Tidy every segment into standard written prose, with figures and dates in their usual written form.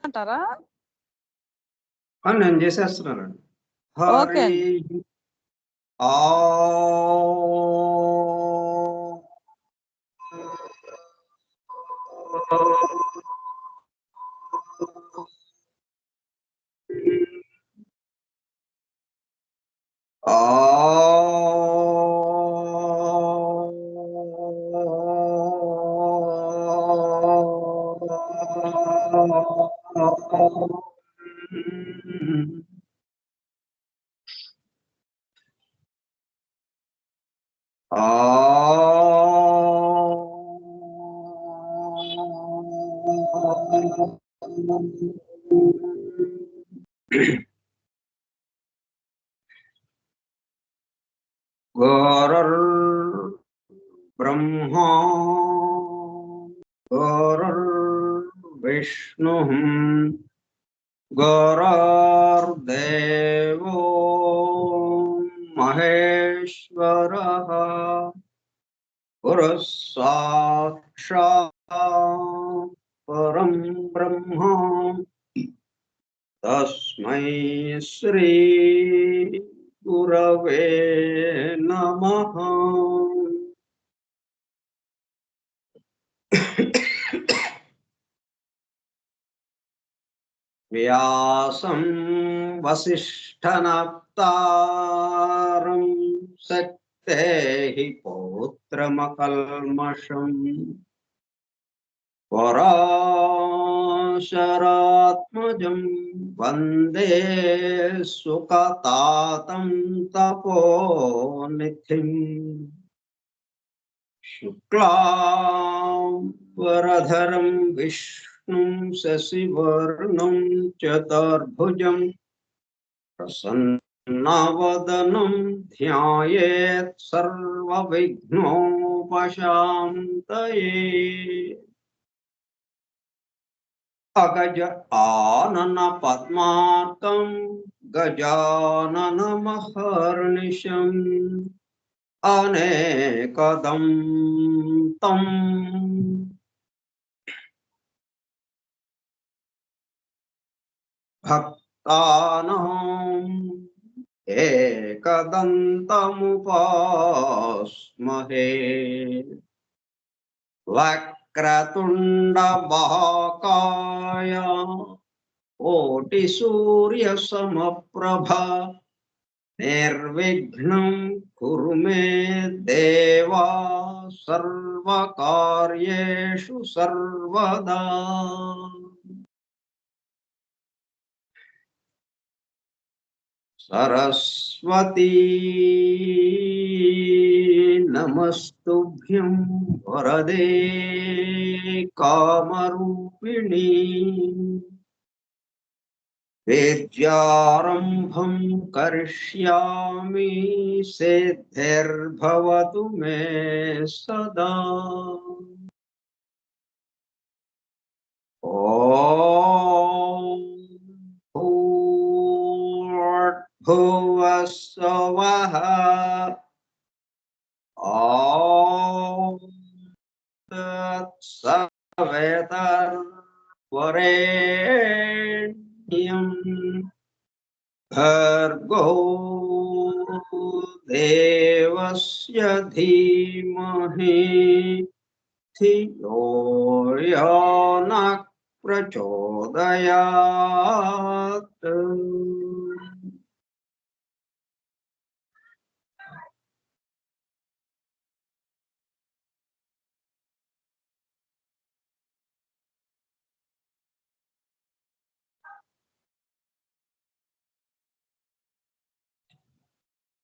అంటారా? నేను చేసేస్తున్నానండి. ఓకే హరి అండి. ఆ गुरुर्ब्रह्मा गुरुर्विष्णुः गुरुर्देवो महेश्वरः गुरुः साक्षात् परं ब्रह्म तस्मै श्री गुरवे नमः। व्यासं वसिष्ठनप्तारं शक्तेः पौत्रमकल्मषम् पराशरात्मजं वन्दे सुखतातं तपोनिधिम् शुक्लां वरधरं विष्णुं शशिवर्णं चतुर्भुजं प्रसन्नवदनं ध्यायेत् सर्वविघ्नोपशान्तये। अगज आनन पद्मार्कं गजाननमहर्निशम् अनेकदं तं भक्तानां एकदन्तमुपास्महे। वक्रतुण्डमहाकाय कोटिसूर्यसमप्रभा निर्विघ्नं कुरु मे देवा सर्वकार्येषु सर्वदा। सरस्वती नमस्तुभ्यं वरदे कामरूपिणी विद्यारम्भं करिष्यामि सिद्धिर्भवतु मे सदा। ॐ भूर्भुवस्सुवः ॐ तत्सवितुर्वरेण्यं भर्गो देवस्य धीमहि धियो यो नः प्रचोदयात्।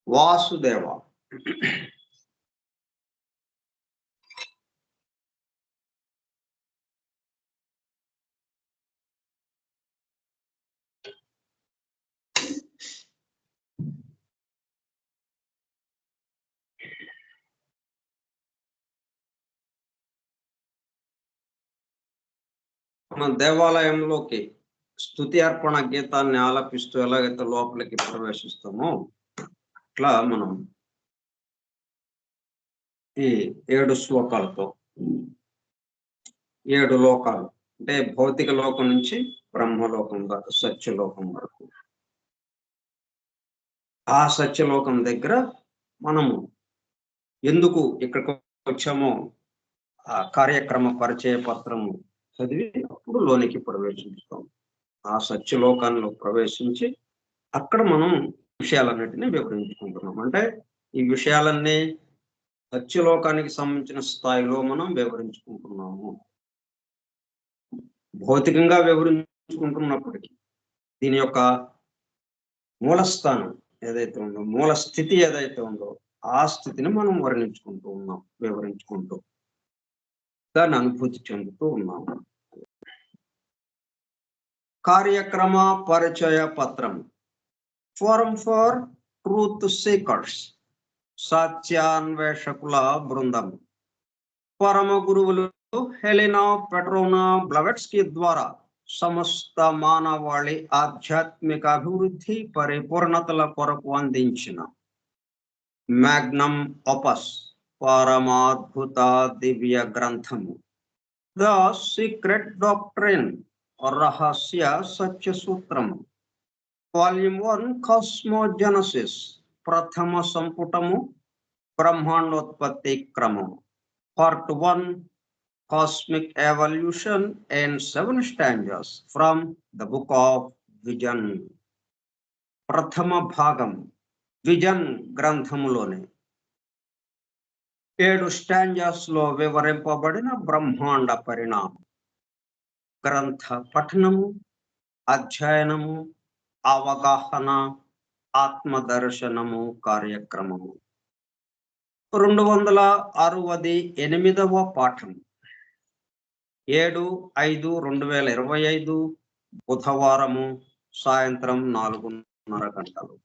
वासुदेव మన దేవాలయంలోకి స్తుతి అర్పణ గీతాన్ని ఆలపిస్తూ ఎలాగైతే లోపలికి ప్రవేశిస్తామో అట్లా మనం ఈ 7 శ్లోకాలతో 7 లోకాలు అంటే భౌతిక లోకం నుంచి బ్రహ్మలోకం సత్యలోకం వరకు. ఆ సత్యలోకం దగ్గర మనము ఎందుకు ఇక్కడికి వచ్చామో ఆ కార్యక్రమ పరిచయ పత్రము చదివి అప్పుడు లోనికి ప్రవేశిస్తాం. ఆ సత్యలోకంలో ప్రవేశించి అక్కడ మనం విషయాలన్నిటినీ వివరించుకుంటున్నాం. అంటే ఈ విషయాలన్నీ సత్యలోకానికి సంబంధించిన స్థాయిలో మనం వివరించుకుంటున్నాము. భౌతికంగా వివరించుకుంటున్నప్పటికీ దీని యొక్క మూలస్థానం ఏదైతే ఉందో, మూల స్థితి ఏదైతే ఉందో ఆ స్థితిని మనం వర్ణించుకుంటూ ఉన్నాం, వివరించుకుంటూ దాన్ని అనుభూతి చెందుతూ ఉన్నాము. కార్యక్రమ పరిచయ పత్రం. ఫోరం ఫర్ ట్రూత్ సీకర్స్, సత్యాన్వేషకుల బృందం. పరమ గురువులు హెలెనా పెట్రోనా బ్లవెట్స్కీ ద్వారా సమస్త మానవాళి ఆధ్యాత్మిక అభివృద్ధి పరిపూర్ణతల కొరకు అందించిన మ్యాగ్నమ్ ఆపస్, పరమాద్భుత దివ్య గ్రంథము ద సీక్రెట్ డాక్ట్రిన్, రహస్య సత్య సూత్రము. వాల్యూమ్ 1 కాస్మోజెనసిస్, ప్రథమ సంపుటము బ్రహ్మాండోత్పత్తి క్రమము. Part 1 cosmic evolution in 7 stanzas from the book of vision. ప్రథమ భాగం విజన్ గ్రంథములోని 7 స్టాంజాస్ లో వివరింపబడిన బ్రహ్మాండ పరిణామం. గ్రంథ పఠనము, అధ్యయనము, అవగాహన, ఆత్మదర్శనము కార్యక్రమము. 268వ పాఠం 7/5/2025 బుధవారము సాయంత్రం 4:30 గంటలు.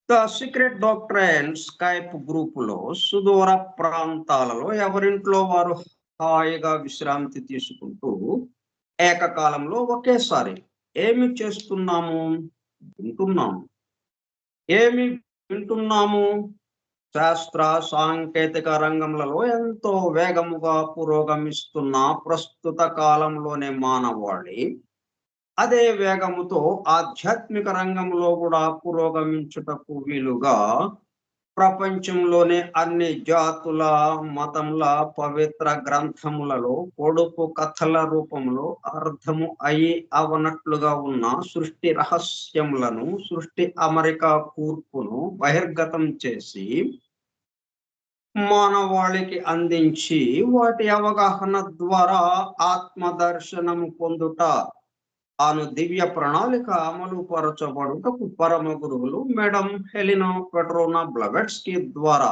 ద సీక్రెట్ డాక్ట్రైన్ స్కైప్ గ్రూపులో సుదూర ప్రాంతాలలో ఎవరింట్లో వారు హాయిగా విశ్రాంతి తీసుకుంటూ ఏకకాలంలో ఒకేసారి ఏమి చేస్తున్నాము? వింటున్నాము. ఏమి వింటున్నాము? శాస్త్ర సాంకేతిక రంగంలో ఎంతో వేగముగా పురోగమిస్తున్న ప్రస్తుత కాలంలోనే మానవాళి అదే వేగముతో ఆధ్యాత్మిక రంగంలో కూడా పురోగమించుటకు వీలుగా ప్రపంచంలోని అన్ని జాతుల మతముల పవిత్ర గ్రంథములలో పొడుపు కథల రూపంలో అర్థము అయి అవనట్లుగా ఉన్న సృష్టి రహస్యములను, సృష్టి అమరిక కూర్పును బహిర్గతం చేసి మానవాళికి అందించి వాటి అవగాహన ద్వారా ఆత్మదర్శనము పొందుట అను దివ్య ప్రణాళిక అమలు పరచబడుటకు పరమ గురువులు మేడం హెలెనా పెట్రోనా బ్లవెట్స్కీ ద్వారా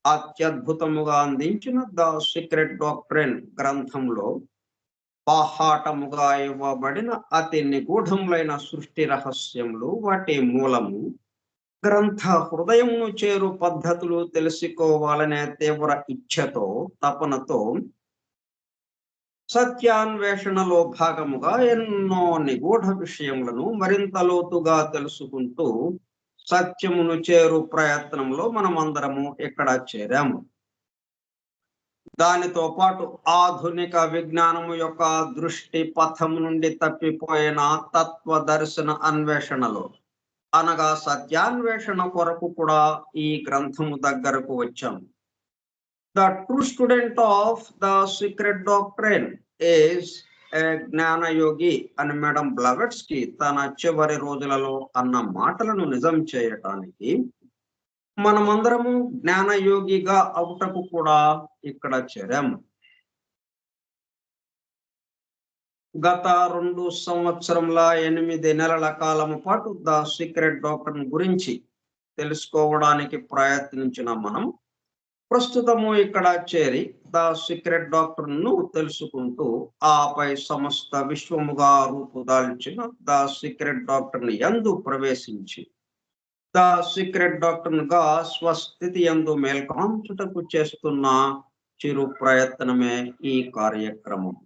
అత్యద్భుతముగా అందించిన ద సీక్రెట్ డాక్ట్రిన్ గ్రంథంలో బాహాటముగా ఇవ్వబడిన అతి నిగూఢములైన సృష్టి రహస్యములు, వాటి మూలము, గ్రంథ హృదయమును చేరు పద్ధతులు తెలుసుకోవాలనే తీవ్ర ఇచ్ఛతో, తపనతో సత్యాన్వేషణలో భాగముగా ఎన్నో నిగూఢ విషయములను మరింత లోతుగా తెలుసుకుంటూ సత్యమును చేరు ప్రయత్నంలో మనమందరము ఇక్కడ చేరాము. దానితో పాటు ఆధునిక విజ్ఞానము యొక్క దృష్టి పథం నుండి తప్పిపోయిన తత్వ దర్శన అన్వేషణలో, అనగా సత్యాన్వేషణ కొరకు కూడా ఈ గ్రంథము దగ్గరకు వచ్చాము. The true student of the secret doctrine is a జ్ఞానయోగి అని మేడం బ్లవెట్స్కీ తన చివరి రోజులలో అన్న మాటలను నిజం చేయటానికి మనమందరము జ్ఞానయోగిగా అవుటకు కూడా ఇక్కడ చేరాము. గత 2 సంవత్సరముల 8 నెలల కాలము పాటు ద సీక్రెట్ డాక్ట్రిన్ గురించి తెలుసుకోవడానికి ప్రయత్నించిన మనం ప్రస్తుతము ఇక్కడ చేరి ద సీక్రెట్ డాక్ట్రిన్ ను తెలుసుకుంటూ ఆపై సమస్త విశ్వముగా రూపుదాల్చిన ద సీక్రెట్ డాక్ట్రిన్ యందు ప్రవేశించి ద సీక్రెట్ డాక్ట్రిన్ గా స్వస్థితి యందు మేల్కాంచుటకు చేస్తున్న చిరు ప్రయత్నమే ఈ కార్యక్రమం.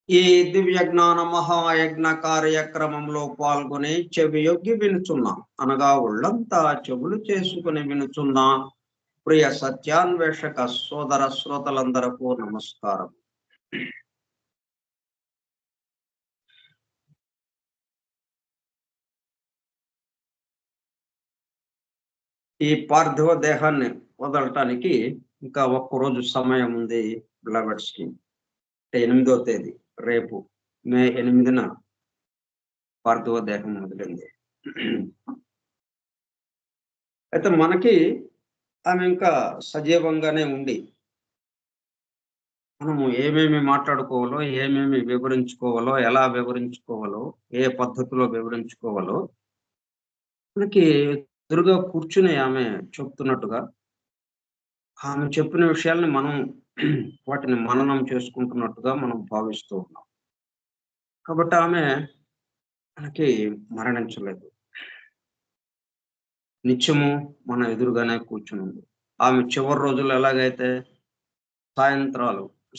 ఈ దివ్య జ్ఞాన మహాయజ్ఞ కార్యక్రమంలో పాల్గొని చెవియొగ్గి వినుచున్నా, అనగా ఒళ్ళంతా చెవులు చేసుకుని వినుచున్నా ప్రియ సత్యాన్వేషక సోదర శ్రోతలందరకు నమస్కారం. ఈ పార్థివ దేహాన్ని వదలటానికి ఇంకా ఒక్కరోజు సమయం ఉంది బిలవర్డ్స్ కి. 8వ తేదీ రేపు మే 8న పార్థివ దేహం వదిలింది. అయితే మనకి ఆమె ఇంకా సజీవంగానే ఉండి మనము ఏమేమి మాట్లాడుకోవాలో, ఏమేమి వివరించుకోవాలో, ఎలా వివరించుకోవాలో, ఏ పద్ధతిలో వివరించుకోవాలో మనకి ఎదురుగా కూర్చుని ఆమె చెప్తున్నట్టుగా, ఆమె చెప్పిన విషయాల్ని మనం వాటిని మననం చేసుకుంటున్నట్టుగా మనం భావిస్తూ ఉన్నాం. కాబట్టి ఆమె మనకి మరణించలేదు. నిత్యము మన ఎదురుగానే కూర్చునుంది. ఆమె చివరి రోజుల్లో ఎలాగైతే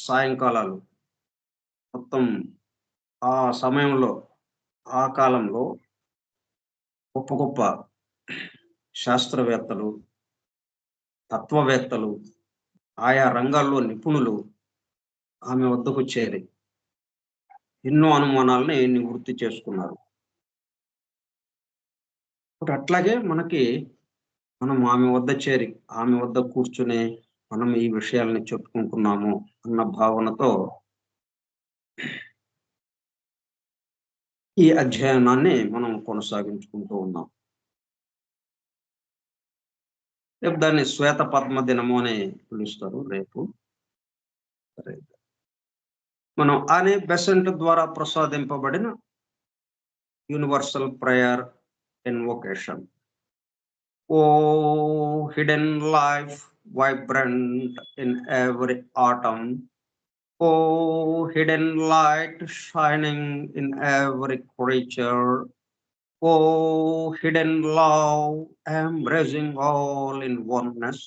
సాయంకాలాలు మొత్తం ఆ సమయంలో, ఆ కాలంలో గొప్ప గొప్ప శాస్త్రవేత్తలు, తత్వవేత్తలు, ఆయా రంగాల్లో నిపుణులు ఆమె వద్దకు చేరి ఎన్నో అనుమానాల్ని నివృత్తి చేసుకున్నారు. ఇప్పుడు అట్లాగే మనం ఆమె వద్ద చేరి, ఆమె వద్ద కూర్చుని మనం ఈ విషయాల్ని చెప్పుకుంటున్నాము అన్న భావనతో ఈ అధ్యయనాన్ని మనం కొనసాగించుకుంటూ ఉన్నాం. రేపు దాన్ని శ్వేత పద్మ దినము అని పిలుస్తారు రేపు. మనం అనే బెసెంట్ ద్వారా ప్రసాదింపబడిన universal prayer invocation. O hidden life vibrant in every atom, oh hidden light shining in every creature, oh hidden love embracing all in oneness,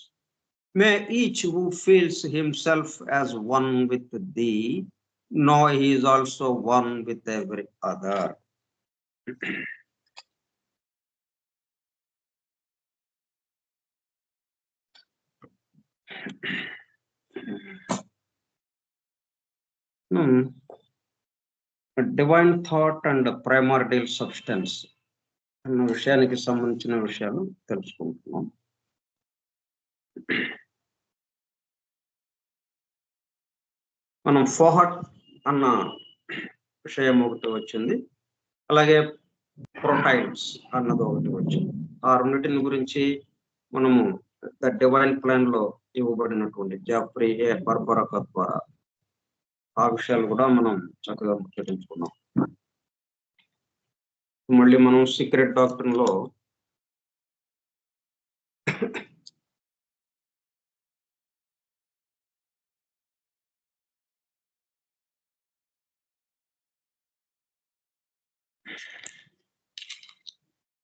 may each who feels himself as one with thee know he is also one with every other. Divine thought and primordial substance అన్న విషయానికి సంబంధించిన విషయాలు తెలుసుకుంటున్నాం. మనం Fohat అన్న విషయం ఒకటి వచ్చింది, అలాగే ప్రోటైన్స్ అన్నది ఒకటి వచ్చింది. ఆ రెండింటిని గురించి మనము ద డివైన్ ప్లాన్ లో ఇవ్వబడినటువంటి జాఫ్రీ ఏ బర్బరక ద్వారా ఆ విషయాలు కూడా మనం చక్కగా ముచ్చటించుకున్నాం. మళ్ళీ మనం సీక్రెట్ డాక్ట్రిన్ లో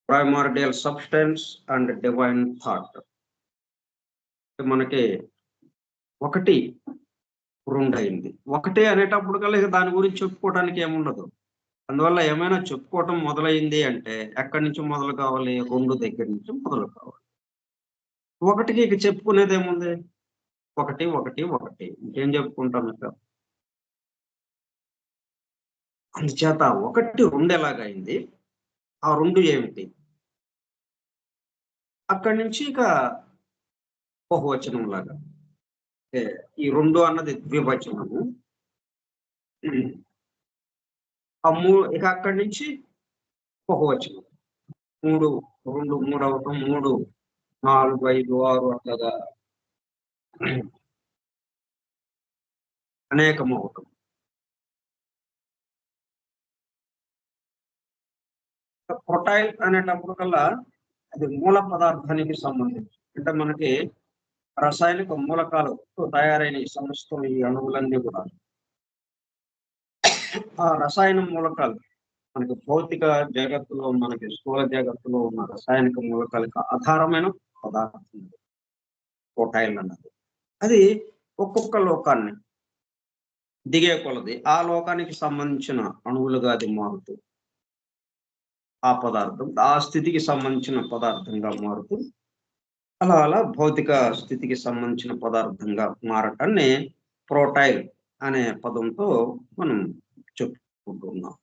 primordial substance and divine thought మనకి ఒకటి రెండయింది. ఒకటే అనేటప్పుడు కల్లా దాని గురించి చెప్పుకోవడానికి ఏముండదు. అందువల్ల ఏమైనా చెప్పుకోవటం మొదలైంది అంటే ఎక్కడి నుంచి మొదలు కావాలి? 2 దగ్గర నుంచి మొదలు కావాలి. ఒకటికి ఇక చెప్పుకునేది ఏముంది? ఒకటి ఒకటి ఒకటి, ఇంకేం చెప్పుకుంటాం ఇక. అందుచేత 1 2 ఎలాగైంది, ఆ 2 ఏమిటి? అక్కడి నుంచి ఇక బహువచనం లాగా, ఈ 2 అన్నది ద్వివచనము. ఇక అక్కడి నుంచి బహువచనం. 3 2 3 అవటం, 3 4 5 6 అట్లాగా అనేకం అవటం. ప్రొటైల్ అనేటప్పుడు కల్లా అది మూల పదార్థానికి సంబంధించి, అంటే మనకి రసాయనిక మూలకాలతో తయారైన ఈ సమస్తం ఈ అణువులన్నీ కూడా ఆ రసాయన మూలకాలు మనకి భౌతిక జగత్తులో, మనకి స్థూల జగత్తులో ఉన్న రసాయనిక మూలకాలకు ఆధారమైన పదార్థం ప్రొటైల్ అన్నది. అది ఒక్కొక్క లోకాన్ని దిగే కొలది ఆ లోకానికి సంబంధించిన అణువులుగా అది మారుతూ, ఆ పదార్థం ఆ స్థితికి సంబంధించిన పదార్థంగా మారుతూ అలా భౌతిక స్థితికి సంబంధించిన పదార్థంగా మారటాన్ని ప్రోటైల్ అనే పదంతో మనం చెప్పుకుంటున్నాం.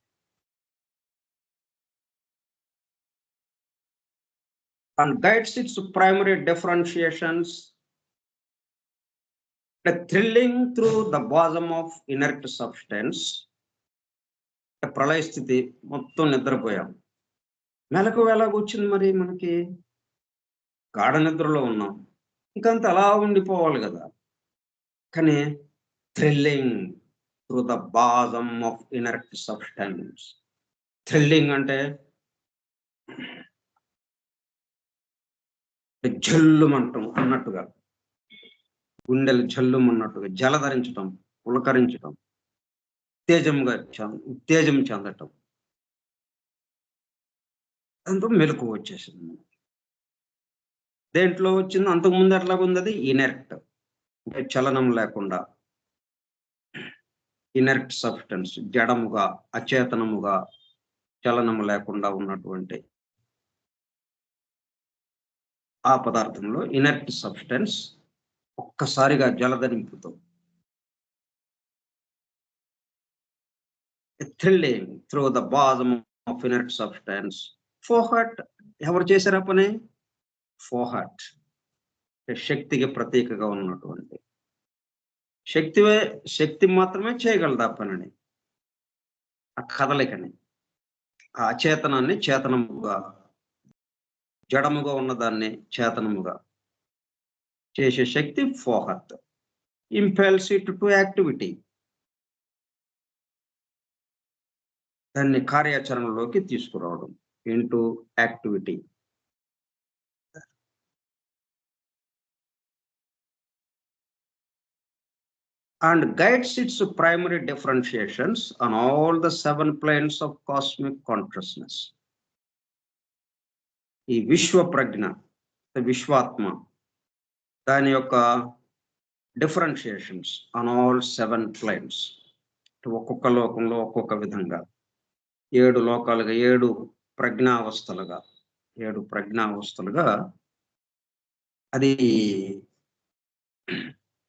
and guides its primary differentiations, the thrilling through the bosom of inert substance. ప్రళయ స్థితి మొత్తం నిద్రపోయాం. మెలకు ఎలాగొచ్చింది మరి మనకి? గాఢ నిద్రలో ఉన్నాం, ఇంకంత అలా ఉండిపోవాలి కదా. కానీ thrilling through the bosom of inert substance. Thrilling అంటే జల్లుమంటం అన్నట్టుగా, గుండెలు జల్లుమన్నట్టుగా జలధరించటం, పులకరించటం, ఉత్తేజం చెందటం, దాంతో మెలకు వచ్చేసింది. దేంట్లో వచ్చింది? అంతకుముందు ఎట్లాగుంది అది? ఇనెర్ట్, అంటే చలనం లేకుండా, ఇనెర్ట్ సబ్స్టెన్స్, జడముగా, అచేతనముగా, చలనము లేకుండా ఉన్నటువంటి ఆ పదార్థంలో ఇనెర్ట్ సబ్స్టెన్స్ ఒక్కసారిగా జలధరింపుతో thrilling through the bosom of inert substance. Fohat, ఎవరు చేశారు ఆ పని? ఫోహట్, శక్తికి ప్రతీకగా ఉన్నటువంటి శక్తి మాత్రమే చేయగలదు ఆ పనిని, ఆ కదలికని, ఆ అచేతనాన్ని చేతనముగా, జడముగా ఉన్నదాన్ని చేతనముగా చేసే శక్తి ఫోహత్. ఇంపెల్స్ ఇట్ టు యాక్టివిటీ, దాన్ని కార్యాచరణలోకి తీసుకురావడం, into activity. And guides its primary differentiations on all the 7 planes of cosmic consciousness. ఈ విశ్వ ప్రజ్ఞ, విశ్వాత్మ, దాని యొక్క డిఫరెన్షియేషన్స్ ఆన్ ఆల్ 7 planes. ఒక్కొక్క లోకంలో ఒక్కొక్క విధంగా 7 లోకాలుగా, 7 ప్రజ్ఞావస్థలుగా అది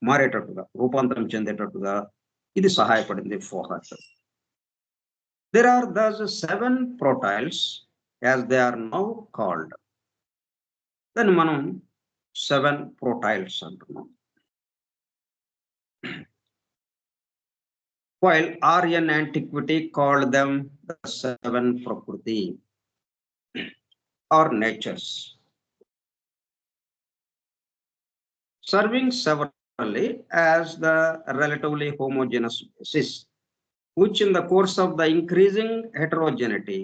మారేటట్టుగా, రూపాంతరం చెందేటట్టుగా ఇది సహాయపడింది Fohat. There are thus 7 protiles as they are now called. దాన్ని మనం 7 protiles అంటున్నాం. While Aryan antiquity called them the 7 prakriti or natures, serving severally as the relatively homogeneous basis, which in the course of the increasing heterogeneity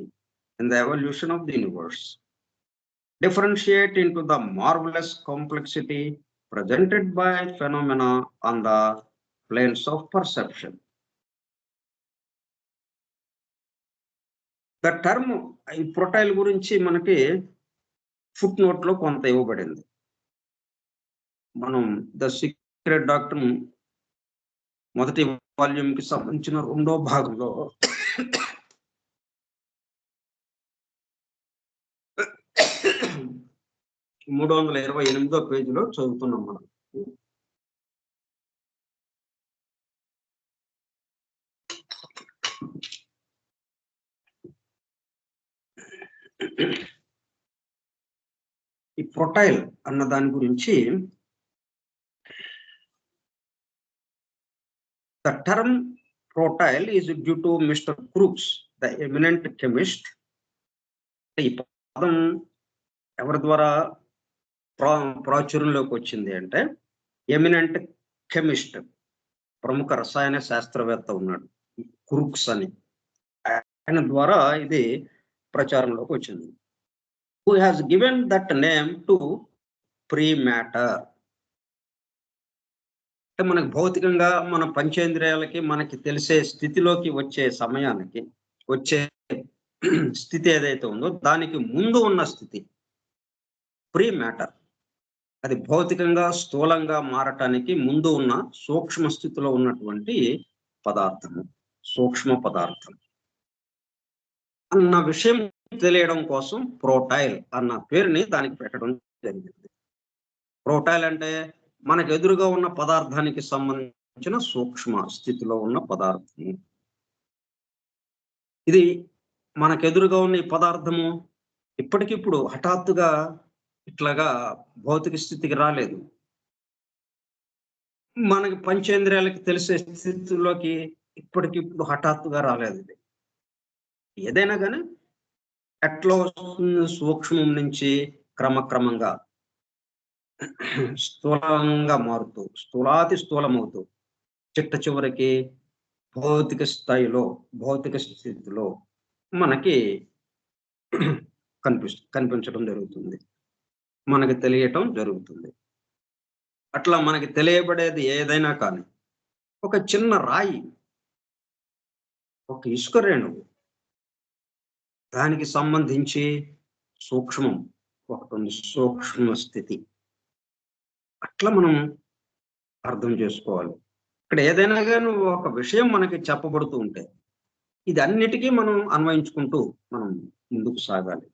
in the evolution of the universe differentiate into the marvelous complexity presented by phenomena on the planes of perception. The term ఈ ప్రొటైల్ గురించి మనకి foot note లో కొంత ఇవ్వబడింది. మనం the secret doctor మొదటి volume కి సంబంధించిన 2వ భాగంలో 328వ పేజీలో చదువుతున్నాం మనం. ఈ ప్రొటైల్ అన్న దాని గురించి, the term protile is due to Mr. Crookes, the eminent chemist. ఈ పదం ఎవరి ద్వారా ప్రాచుర్యంలోకి వచ్చింది అంటే, ఎమినెంట్ కెమిస్ట్, ప్రముఖ రసాయన శాస్త్రవేత్త ఉన్నాడు క్రూక్స్ అని, ఆయన ద్వారా ఇది ప్రచారంలోకి వచ్చింది. Who has given that name to pre-matter. అంటే మనకు భౌతికంగా మన పంచేంద్రియాలకి మనకి తెలిసే స్థితిలోకి వచ్చే సమయానికి, వచ్చే స్థితి ఏదైతే ఉందో దానికి ముందు ఉన్న స్థితి ప్రీ మ్యాటర్. అది భౌతికంగా స్థూలంగా మారటానికి ముందు ఉన్న సూక్ష్మ స్థితిలో ఉన్నటువంటి పదార్థము, సూక్ష్మ పదార్థం అన్న విషయం తెలియడం కోసం ప్రోటైల్ అన్న పేరుని దానికి పెట్టడం జరిగింది. ప్రోటైల్ అంటే మనకు ఎదురుగా ఉన్న పదార్థానికి సంబంధించిన సూక్ష్మ స్థితిలో ఉన్న పదార్థం. ఇది మనకు ఎదురుగా ఉన్న ఈ పదార్థము ఇప్పటికిప్పుడు హఠాత్తుగా ఇట్లాగా భౌతిక స్థితికి రాలేదు. మనకి పంచేంద్రియాలకి తెలిసే స్థితిలోకి ఇప్పటికిప్పుడు హఠాత్తుగా రాలేదు ఇది. ఏదైనా గాని ఎట్లా వస్తుంది సూక్ష్మం నుంచి క్రమక్రమంగా స్థూలంగా మారుతూ, స్థూలాతి స్థూలమవుతూ చిట్ట చివరికి భౌతిక స్థాయిలో, భౌతిక స్థితిలో మనకి కనిపించడం జరుగుతుంది. మనకి తెలియటం జరుగుతుంది. అట్లా మనకి తెలియబడేది ఏదైనా కానీ, ఒక చిన్న రాయి, ఒక ఇసుక రేణువు, దానికి సంబంధించి సూక్ష్మం ఒకటుంది. సూక్ష్మ స్థితి. అట్లా మనం అర్థం చేసుకోవాలి. ఇక్కడ ఏదైనా గాని ఒక విషయం మనకి చెప్పబడుతూ ఉంటే, ఇది అన్నిటికీ మనం అన్వయించుకుంటూ మనం ముందుకు సాగాలి.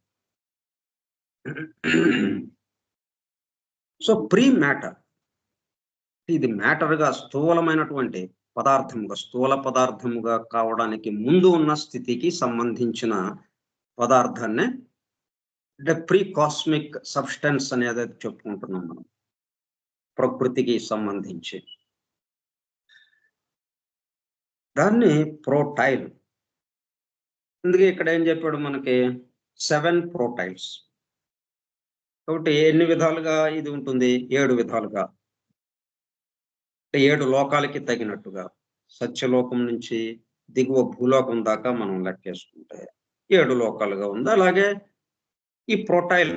So, pre matter. ఇది మ్యాటర్‌గా స్థూలమైనటువంటి పదార్థముగా, స్థూల పదార్థముగా కావడానికి ముందు ఉన్న స్థితికి సంబంధించిన పదార్థాన్నే అంటే ప్రీ కాస్మిక్ సబ్‌స్టెన్స్ అనేదైతే చెప్పుకుంటున్నాం మనం. ప్రకృతికి సంబంధించి. దాన్ని ప్రోటైల్. అందుకే ఇక్కడ ఏం చెప్పాడు మనకి 7 ప్రోటైల్స్. కాబట్టి ఎన్ని విధాలుగా ఇది ఉంటుంది? 7 విధాలుగా. 7 లోకాలకి తగినట్టుగా. సత్యలోకం నుంచి దిగువ భూలోకం దాకా మనం లెక్కేసుకుంటే 7 లోకాలుగా ఉంది. అలాగే ఈ ప్రోటైల్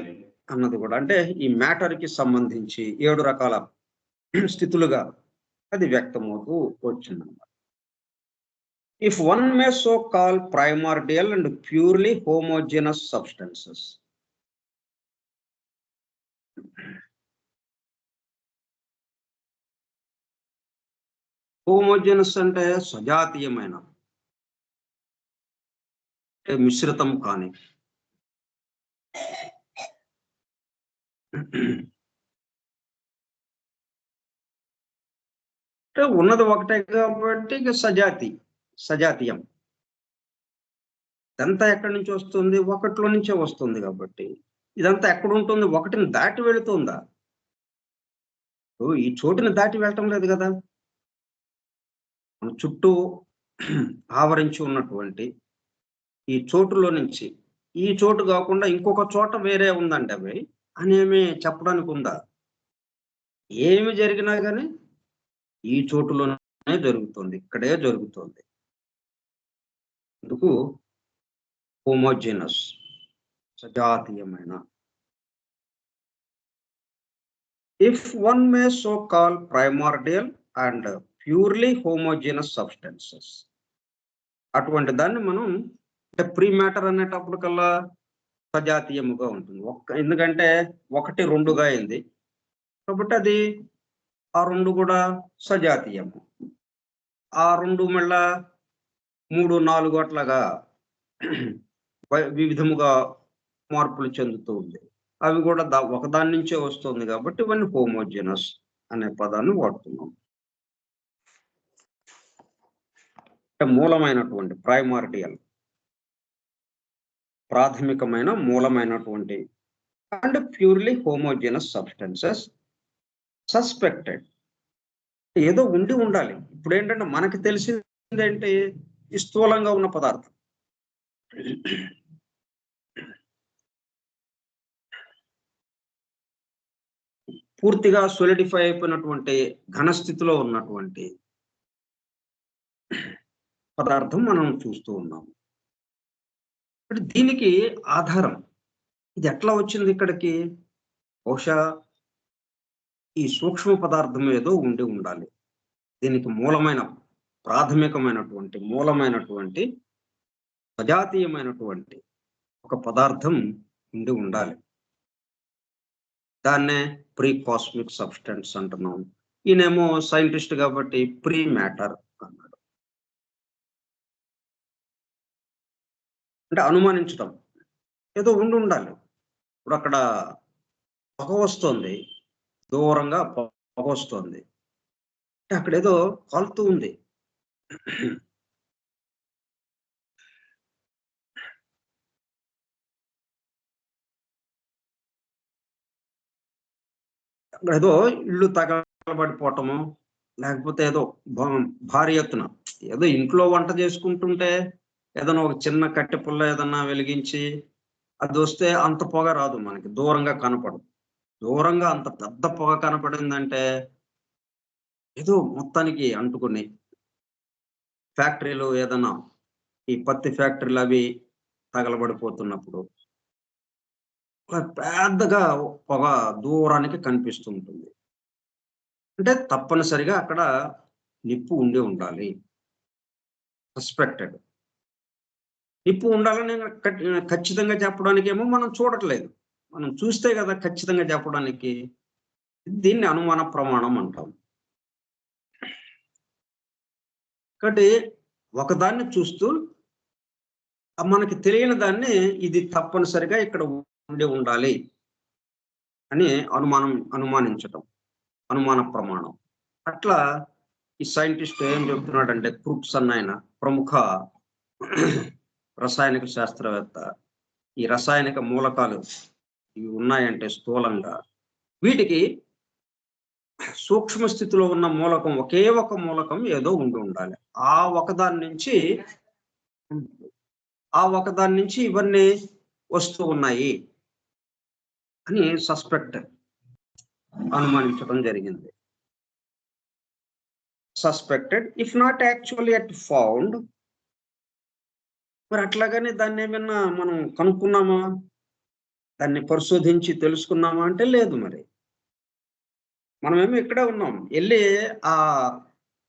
అన్నది కూడా అంటే ఈ మ్యాటర్‌కి సంబంధించి 7 రకాల స్థితులుగా అది వ్యక్తమవుతూ వచ్చిందన్నమాట. If one may so call primordial and purely homogeneous substances. Homogeneous అంటే సజాతీయమైన, మిశ్రితం కాని, అంటే ఉన్నది ఒకటే కాబట్టి ఇక సజాతీయం. ఇదంతా ఎక్కడి నుంచి వస్తుంది? ఒకటిలో నుంచే వస్తుంది కాబట్టి. ఇదంతా ఎక్కడుంటుంది? ఒకటిని దాటి వెళుతుందా? ఈ చోటుని దాటి వెళ్ళటం లేదు కదా! మన చుట్టూ ఆవరించి ఉన్నటువంటి ఈ చోటులో నుంచి, ఈ చోటు కాకుండా ఇంకొక చోట వేరే ఉందండి అవి అనేమి చెప్పడానికి ఉందా? ఏమి జరిగినా గాని ఈ చోటులోనే జరుగుతుంది. ఇక్కడే జరుగుతుంది. అందుకు homogeneous సజాతీయమైన. If one may so call primordial and purely homogeneous substances. అటువంటి దాన్ని మనం అంటే ప్రీ మ్యాటర్ అనేటప్పటికల్లా సజాతీయముగా ఉంటుంది. ఎందుకంటే 1, 2గా అయింది. కాబట్టి అది ఆ 2 కూడా సజాతీయము. ఆ 2 మళ్ళా 3, 4 అట్లాగా వివిధముగా మార్పులు చెందుతూ ఉంది. అవి కూడా ఒకదాని నుంచే వస్తుంది కాబట్టి ఇవన్నీ హోమోజెనస్ అనే పదాన్ని వాడుతున్నాం. అంటే మూలమైనటువంటి ప్రైమార్డియల్, ప్రాథమికమైన మూలమైనటువంటి and purely homogeneous substances suspected. ఏదో ఉండి ఉండాలి. ఇప్పుడు ఏంటంటే మనకి తెలిసిందేంటి? ఈ స్థూలంగా ఉన్న పదార్థం. పూర్తిగా సోలిడిఫై అయిపోయినటువంటి ఘనస్థితిలో ఉన్నటువంటి పదార్థం మనం చూస్తూ ఉన్నాం. దీనికి ఆధారం ఇది ఎట్లా వచ్చింది ఇక్కడికి? బహుశా ఈ సూక్ష్మ పదార్థం ఏదో ఉండి ఉండాలి. దీనికి మూలమైన మూలమైనటువంటి సజాతీయమైనటువంటి ఒక పదార్థం ఉండి ఉండాలి. దాన్నే ప్రీ కాస్మిక్ సబ్స్టెన్స్ అంటున్నాం. ఈయనేమో సైంటిస్ట్ కాబట్టి ప్రీ మ్యాటర్ అన్నాడు. అంటే అనుమానించడం ఏదో ఉండి ఉండాలి. ఇప్పుడు అక్కడ పొగ వస్తుంది, దూరంగా పొగ వస్తుంది. అంటే అక్కడేదో కాలుతూ ఉంది. ఏదో ఇల్లు తగలబడిపోవటము, లేకపోతే ఏదో భారీ ఎత్తున ఏదో ఇంట్లో వంట చేసుకుంటుంటే ఏదైనా ఒక చిన్న కట్టె పుల్ల ఏదన్నా వెలిగించి అది వస్తే అంత పొగ రాదు, మనకి దూరంగా కనపడదు. దూరంగా అంత పెద్ద పొగ కనపడిందంటే ఏదో మొత్తానికి అంటుకుని ఫ్యాక్టరీలు ఏదన్నా ఈ పత్తి ఫ్యాక్టరీలు అవి తగలబడిపోతున్నప్పుడు పెద్దగా పొగ దూరానికి కనిపిస్తుంటుంది. అంటే తప్పనిసరిగా అక్కడ నిప్పు ఉండి ఉండాలి. సస్పెక్టెడ్ నిప్పు ఉండాలని ఖచ్చితంగా చెప్పడానికి ఏమో మనం చూడట్లేదు. మనం చూస్తే కదా ఖచ్చితంగా చెప్పడానికి. దీన్ని అనుమాన ప్రమాణం అంటాం. కాబట్టి ఒకదాన్ని చూస్తూ మనకి తెలియని దాన్ని ఇది తప్పనిసరిగా ఇక్కడ ఉండి ఉండాలి అని అనుమానించటం, అనుమాన ప్రమాణం. అట్లా ఈ సైంటిస్ట్ ఏం చెప్తున్నాడంటే, క్రూక్స్ అన్న ఆయన ప్రముఖ రసాయనిక శాస్త్రవేత్త, ఈ రసాయనిక మూలకాలు ఇవి ఉన్నాయంటే స్థూలంగా వీటికి సూక్ష్మ స్థితిలో ఉన్న మూలకం ఒకే ఒక మూలకం ఏదో ఉండి ఉండాలి. ఆ ఒకదాని నుంచి ఇవన్నీ వస్తూ ఉన్నాయి అని అనుమానించడం జరిగింది. Suspected if not actually at found. మరి అట్లాగనే దాన్ని ఏమన్నా మనం కనుక్కున్నామా, దాన్ని పరిశోధించి తెలుసుకున్నామా అంటే లేదు. మరి మనమేమో ఇక్కడే ఉన్నాం, వెళ్ళి ఆ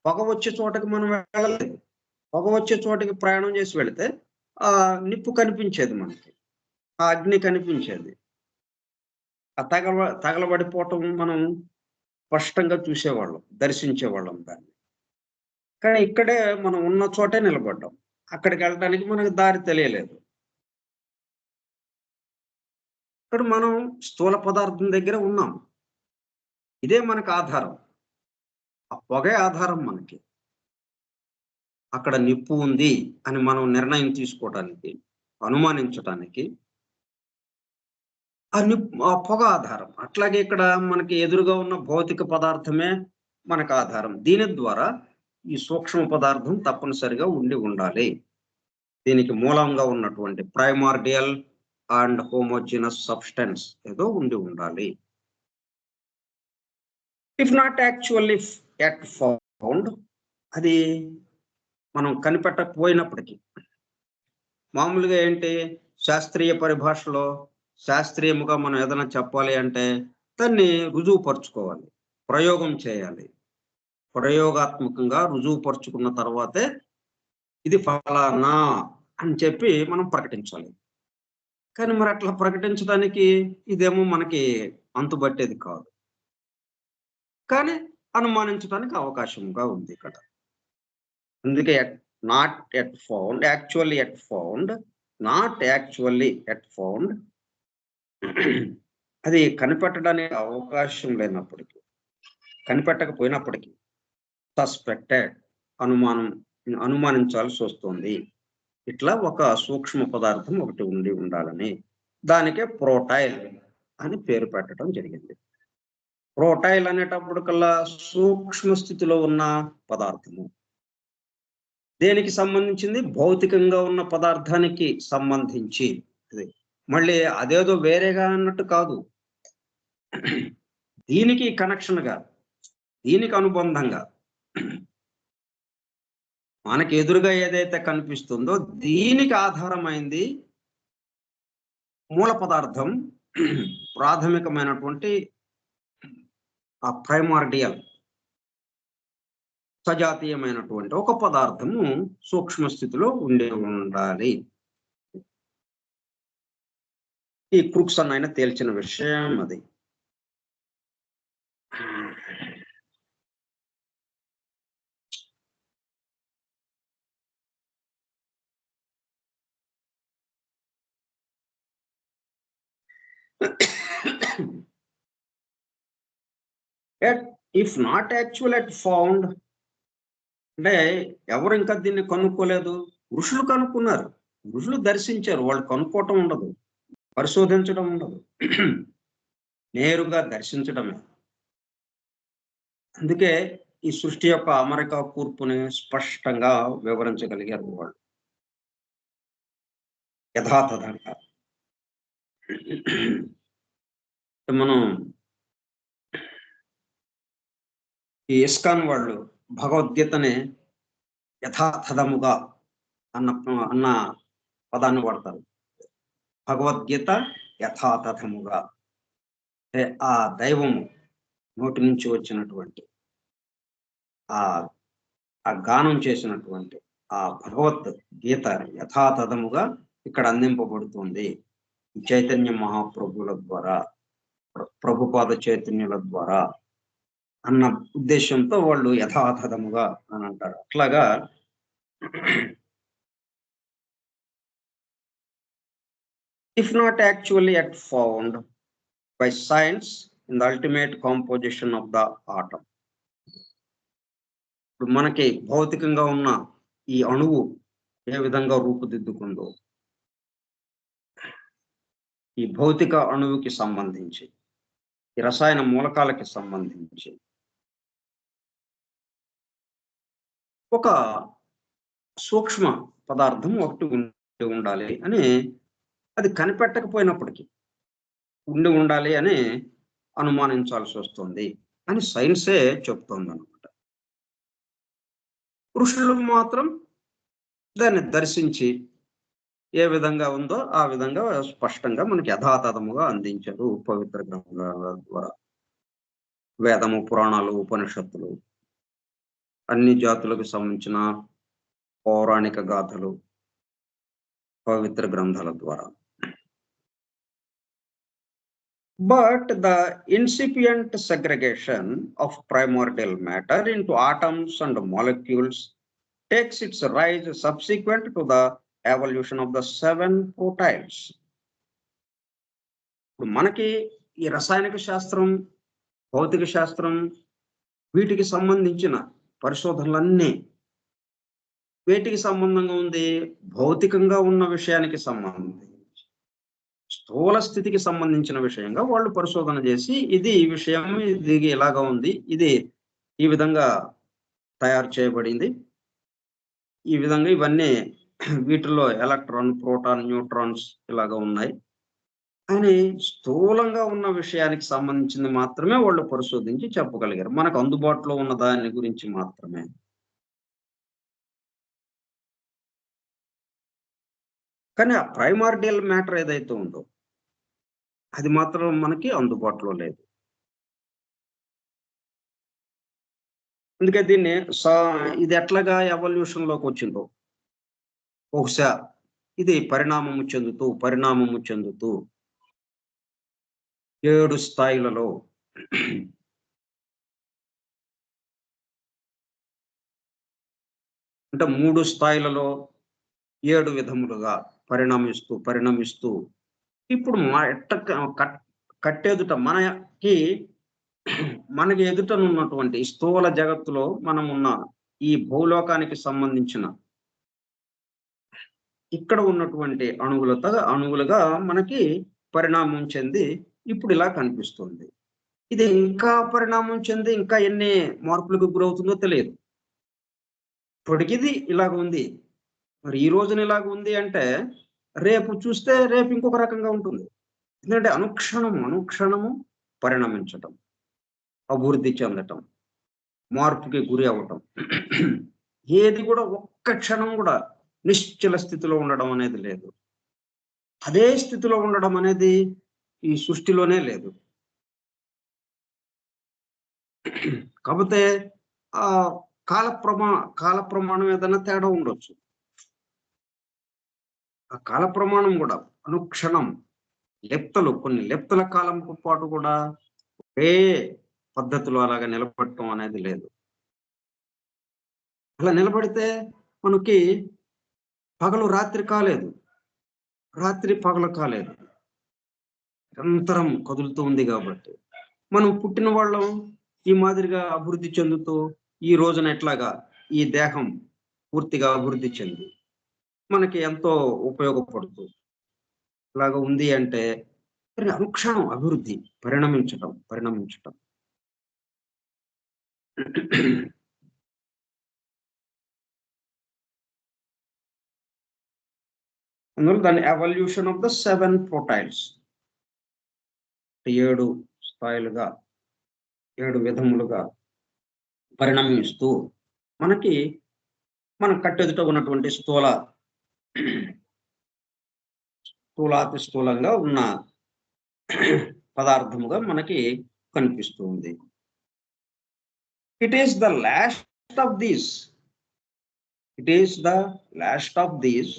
పొగ వచ్చే చోటకి మనం వెళ్ళలేదు. పొగ వచ్చే చోటకి ప్రయాణం చేసి వెళితే ఆ నిప్పు కనిపించేది, మనకి ఆ అగ్ని కనిపించేది, ఆ తగలబడిపోవటం మనం స్పష్టంగా చూసేవాళ్ళం, దర్శించేవాళ్ళం దాన్ని. కానీ ఇక్కడే మనం ఉన్న చోటే నిలబడ్డాం, అక్కడికి వెళ్ళడానికి మనకు దారి తెలియలేదు. ఇక్కడ మనం స్థూల పదార్థం దగ్గర ఉన్నాం, ఇదే మనకు ఆధారం, ఆ పొగే ఆధారం మనకి. అక్కడ నిప్పు ఉంది అని మనం నిర్ణయం తీసుకోవడానికి, అనుమానించడానికి ఆ పొగ ఆధారం. అట్లాగే ఇక్కడ మనకి ఎదురుగా ఉన్న భౌతిక పదార్థమే మనకు ఆధారం. దీని ద్వారా ఈ సూక్ష్మ పదార్థం తప్పనిసరిగా ఉండి ఉండాలి. దీనికి మూలంగా ఉన్నటువంటి ప్రైమార్డియల్ అండ్ హోమోజినస్ సబ్స్టెన్స్ ఏదో ఉండి ఉండాలి. If not actually at found, అది మనం కనిపెట్టకపోయినప్పటికీ, మామూలుగా ఏంటి శాస్త్రీయ పరిభాషలో శాస్త్రీయముగా మనం ఏదైనా చెప్పాలి అంటే దాన్ని రుజువుపరుచుకోవాలి, ప్రయోగం చేయాలి. ప్రయోగాత్మకంగా రుజువుపరుచుకున్న తర్వాతే ఇది ఫలానా అని చెప్పి మనం ప్రకటించాలి. కానీ మరి అట్లా ప్రకటించడానికి ఇదేమో మనకి అంతుబట్టేది కాదు, కానీ అనుమానించడానికి అవకాశంగా ఉంది ఇక్కడ. అందుకే not at found, actually at found, not actually at found. అది కనిపెట్టడానికి అవకాశం లేనప్పటికీ, కనిపెట్టకపోయినప్పటికీ సస్పెక్టెడ్, అనుమానించాల్సి వస్తుంది. ఇట్లా ఒక సూక్ష్మ పదార్థం ఒకటి ఉండి ఉండాలని, దానికే ప్రోటైల్ అని పేరు పెట్టడం జరిగింది. ప్రోటైల్ అనేటప్పుడు కల్లా సూక్ష్మ స్థితిలో ఉన్న పదార్థము. దేనికి సంబంధించింది? భౌతికంగా ఉన్న పదార్థానికి సంబంధించి. మళ్ళీ అదేదో వేరేగా అన్నట్టు కాదు, దీనికి కనెక్షన్గా, దీనికి అనుబంధంగా మనకి ఎదురుగా ఏదైతే కనిపిస్తుందో దీనికి ఆధారమైంది మూల పదార్థం, ప్రాథమికమైనటువంటి ఆ ప్రైమార్డియల్ సజాతీయమైనటువంటి ఒక పదార్థము సూక్ష్మ స్థితిలో ఉండి ఉండాలి. ఈ క్రూక్స్ అన్న ఆయన తేల్చిన విషయం అది. If not actual at found అంటే ఎవరు ఇంకా దీన్ని కనుక్కోలేదు, ఋషులు కనుక్కున్నారు, ఋషులు దర్శించారు. వాళ్ళు కనుక్కోవటం ఉండదు, పరిశోధించడం ఉండదు, నేరుగా దర్శించడమే. అందుకే ఈ సృష్టి యొక్క అమరిక కూర్పుని స్పష్టంగా వివరించగలిగారు వాళ్ళు యథాతథంగా. మనం ఈ ఇస్కాన్ వాళ్ళు భగవద్గీతని యథాతథముగా అన్న అన్న పదాన్ని వాడతారు. భగవద్గీత యథాతథముగా అంటే ఆ దైవము నోటి నుంచి వచ్చినటువంటి ఆ ఆ గానం చేసినటువంటి ఆ భగవత్ గీత యథాతథముగా ఇక్కడ అందింపబడుతుంది చైతన్య మహాప్రభుల ద్వారా, ప్రభుపాద చైతన్యుల ద్వారా అన్న ఉద్దేశంతో వాళ్ళు యథాతథముగా అని అంటారు. అట్లాగా if not actually yet found by science in the ultimate composition of the atom. ఇప్పుడు మనకి భౌతికంగా ఉన్న ఈ అణువు ఏ విధంగా రూపుదిద్దుకుందో ఈ భౌతిక అణువుకి సంబంధించి ఈ రసాయన మూలకాలకి సంబంధించి ఒక సూక్ష్మ పదార్థం ఒకటి ఉండాలి అని అది కనిపెట్టకపోయినప్పటికీ ఉండాలి అని అనుమానించాల్సి వస్తుంది అని సైన్సే చెప్తోంది అనమాట. ఋషులు మాత్రం దాన్ని దర్శించి ఏ విధంగా ఉందో ఆ విధంగా స్పష్టంగా మనకి యథాతథముగా అందించారు పవిత్ర గ్రంథాల ద్వారా. వేదము, పురాణాలు, ఉపనిషత్తులు, అన్ని జాతులకు సంబంధించిన పౌరాణిక గాథలు పవిత్ర గ్రంథాల ద్వారా. But the incipient segregation of primordial matter into atoms and molecules takes its rise subsequent to the evolution of the 7 protiles. మనకి ఈ రసాయనిక శాస్త్రం, భౌతిక శాస్త్రం వీటికి సంబంధించిన పరిశోధనలన్నీ వేటికి సంబంధంగా ఉంది? భౌతికంగా ఉన్న విషయానికి సంబంధించి స్థూల స్థితికి సంబంధించిన విషయంగా వాళ్ళు పరిశోధన చేసి ఇది ఈ విషయం ఇది ఇలాగా ఉంది, ఇది ఈ విధంగా తయారు చేయబడింది, ఈ విధంగా ఇవన్నీ వీటిల్లో ఎలక్ట్రాన్, ప్రోటాన్, న్యూట్రాన్స్ ఇలాగా ఉన్నాయి అని స్థూలంగా ఉన్న విషయానికి సంబంధించింది మాత్రమే వాళ్ళు పరిశోధించి చెప్పగలిగారు. మనకు అందుబాటులో ఉన్న దాని గురించి మాత్రమే. కానీ ఆ ప్రైమార్డియల్ మ్యాటర్ ఏదైతే ఉందో అది మాత్రం మనకి అందుబాటులో లేదు. అందుకే దీన్ని ఇది ఎట్లాగా ఎవల్యూషన్ లోకి వచ్చిందో బహుశా ఇది పరిణామము చెందుతూ 7 స్థాయిలలో అంటే 3 స్థాయిలలో 7 విధములుగా పరిణమిస్తూ ఇప్పుడు కట్టెదుట మనకి ఎదుటనున్నటువంటి స్థూల జగత్తులో మనం ఉన్న ఈ భూలోకానికి సంబంధించిన ఇక్కడ ఉన్నటువంటి అణువులుగా మనకి పరిణామం చెంది ఇప్పుడు ఇలా కనిపిస్తుంది. ఇది ఇంకా పరిణామం చెంది ఇంకా ఎన్ని మార్పులకు గురవుతుందో తెలియదు. ఇప్పటికిది ఇలాగ ఉంది, మరి ఈ రోజున ఇలాగ ఉంది అంటే రేపు చూస్తే రేపు ఇంకొక రకంగా ఉంటుంది. ఎందుకంటే అనుక్షణము పరిణమించటం, అభివృద్ధి చెందటం, మార్పుకి గురి అవ్వటం, ఏది కూడా ఒక్క క్షణం కూడా నిశ్చల స్థితిలో ఉండడం అనేది లేదు. అదే స్థితిలో ఉండడం అనేది ఈ సృష్టిలోనే లేదు. కాకపోతే ఆ కాల ప్రమాణం ఏదైనా తేడా ఉండొచ్చు. ఆ కాల ప్రమాణం కూడా అనుక్షణం కొన్ని లెప్తల కాలం పాటు కూడా ఒకే పద్ధతిలో అలాగా నిలబడటం అనేది లేదు. అలా నిలబడితే మనకి పగలు రాత్రి కాలేదు, రాత్రి పగలు కాలేదు, నిరంతరం కదులుతూ ఉంది. కాబట్టి మనం పుట్టిన వాళ్ళం ఈ మాదిరిగా అభివృద్ధి చెందుతూ ఈ రోజున ఎట్లాగా ఈ దేహం పూర్తిగా అభివృద్ధి చెంది మనకి ఎంతో ఉపయోగపడుతూ ఇలాగ ఉంది అంటే అనుక్షణం అభివృద్ధి పరిణమించటం అందులో దాని ఎవల్యూషన్ ఆఫ్ ద 7 ప్రోటైల్స్ 7 స్థాయిలుగా 7 విధములుగా పరిణమిస్తూ మనకి మనం కట్టెదుట ఉన్నటువంటి స్థూలాతి స్థూలంగా ఉన్న పదార్థముగా మనకి కనిపిస్తూ ఉంది. It is the last of these. It is the last of these,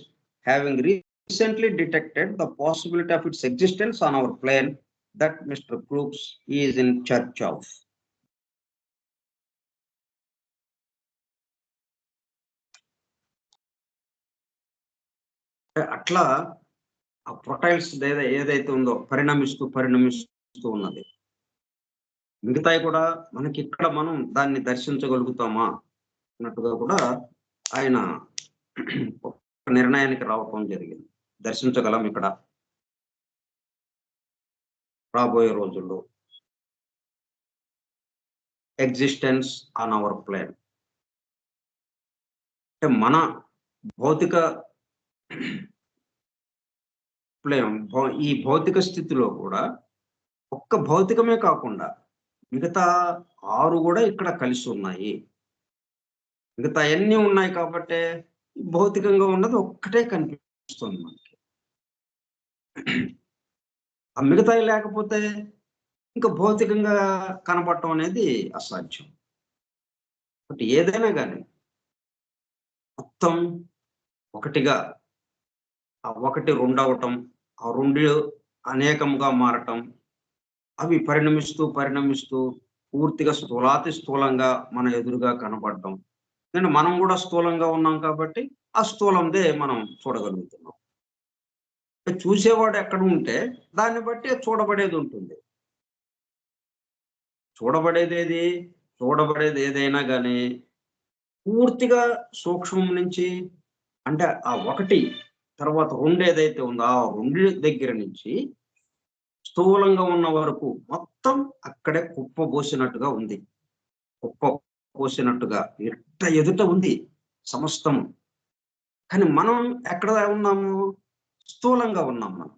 having recently detected the possibility of its existence on our plane, that Mr. Crookes is in search of. అట్లా ఆ ప్రొటైల్స్ ఏదైతే ఉందో పరిణమిస్తూ ఉన్నది. మిగతాయి కూడా మనకి ఇక్కడ మనం దాన్ని దర్శించగలుగుతామా అన్నట్టుగా కూడా ఆయన ఒక నిర్ణయానికి రావటం జరిగింది. దర్శించగలం ఇక్కడ రాబోయే రోజుల్లో ఎగ్జిస్టెన్స్ ఆన్ అవర్ ప్లేన్. అంటే మన భౌతిక ప్లేన్, ఈ భౌతిక స్థితిలో కూడా ఒక్క భౌతికమే కాకుండా మిగతా 6 కూడా ఇక్కడ కలిసి ఉన్నాయి. మిగతా అన్నీ ఉన్నాయి కాబట్టి భౌతికంగా ఉన్నది ఒక్కటే కనిపిస్తుంది మనకి. ఆ మిగతాయి లేకపోతే ఇంకా భౌతికంగా కనపడటం అనేది అసాధ్యం. బట్ ఏదైనా కానీ మొత్తం ఒకటిగా, ఆ ఒకటి 2 అవటం, ఆ 2 అనేకంగా మారటం, అవి పరిణమిస్తూ పూర్తిగా స్థూలాతి స్థూలంగా మన ఎదురుగా కనపడటం. ఎందుకంటే మనం కూడా స్థూలంగా ఉన్నాం కాబట్టి ఆ స్థూలందే మనం చూడగలుగుతున్నాం. చూసేవాడు ఎక్కడ ఉంటే దాన్ని బట్టి చూడబడేది ఉంటుంది. చూడబడేది ఏదైనా కానీ పూర్తిగా సూక్ష్మం నుంచి, అంటే ఆ 1 తర్వాత 2 ఏదైతే ఉందో ఆ 2 దగ్గర నుంచి స్థూలంగా ఉన్న వరకు మొత్తం అక్కడే కుప్పబోసినట్టుగా ఉంది. కుప్పపోసినట్టుగా ఎదుట ఉంది సమస్తము. కానీ మనం ఎక్కడ ఉన్నాము? స్థూలంగా ఉన్నాం మనం.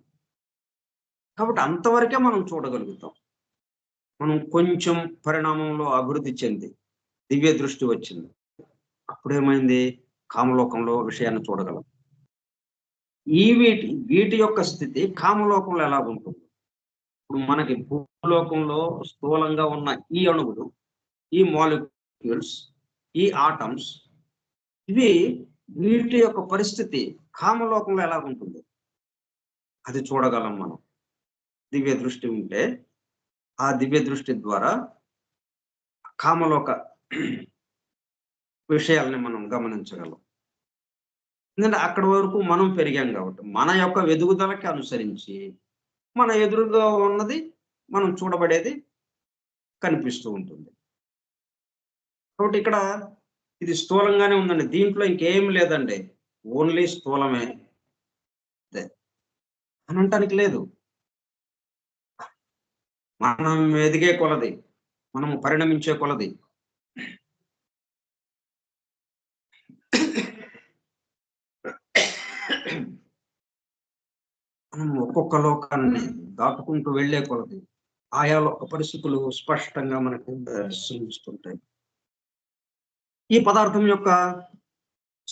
కాబట్టి అంతవరకే మనం చూడగలుగుతాం. మనం కొంచెం పరిణామంలో అభివృద్ధి చెంది దివ్య దృష్టి వచ్చింది. అప్పుడేమైంది? కామలోకంలో విషయాన్ని చూడగలం. వీటి యొక్క స్థితి కామలోకంలో ఎలా ఉంటుంది? ఇప్పుడు మనకి భూలోకంలో స్థూలంగా ఉన్న ఈ అణువులు, ఈ మాలిక్యూల్స్, ఈ ఆటమ్స్, వీటి యొక్క పరిస్థితి కామలోకంలో ఎలా ఉంటుంది? అది చూడగలం మనం. దివ్య దృష్టి ఉంటే ఆ దివ్య దృష్టి ద్వారా కామలోక విషయాల్ని మనం గమనించగలం. ఎందుకంటే అక్కడి వరకు మనం పెరిగాం కాబట్టి మన యొక్క ఎదుగుదలకి అనుసరించి మన ఎదురుగా ఉన్నది మనం చూడబడేది కనిపిస్తూ ఉంటుంది. కాబట్టి ఇక్కడ ఇది స్థూలంగానే ఉందండి. దీంట్లో ఇంకేం లేదండి, ఓన్లీ స్థూలమే అని అంటానికి లేదు. మనం ఎదిగే కొలది, మనం పరిణమించే కొలది మనం ఒక్కొక్క లోకాన్ని దాటుకుంటూ వెళ్లే కొలది ఆయా లోక పరిస్థితులు స్పష్టంగా మనకు దర్శిస్తుంటాయి. ఈ పదార్థం యొక్క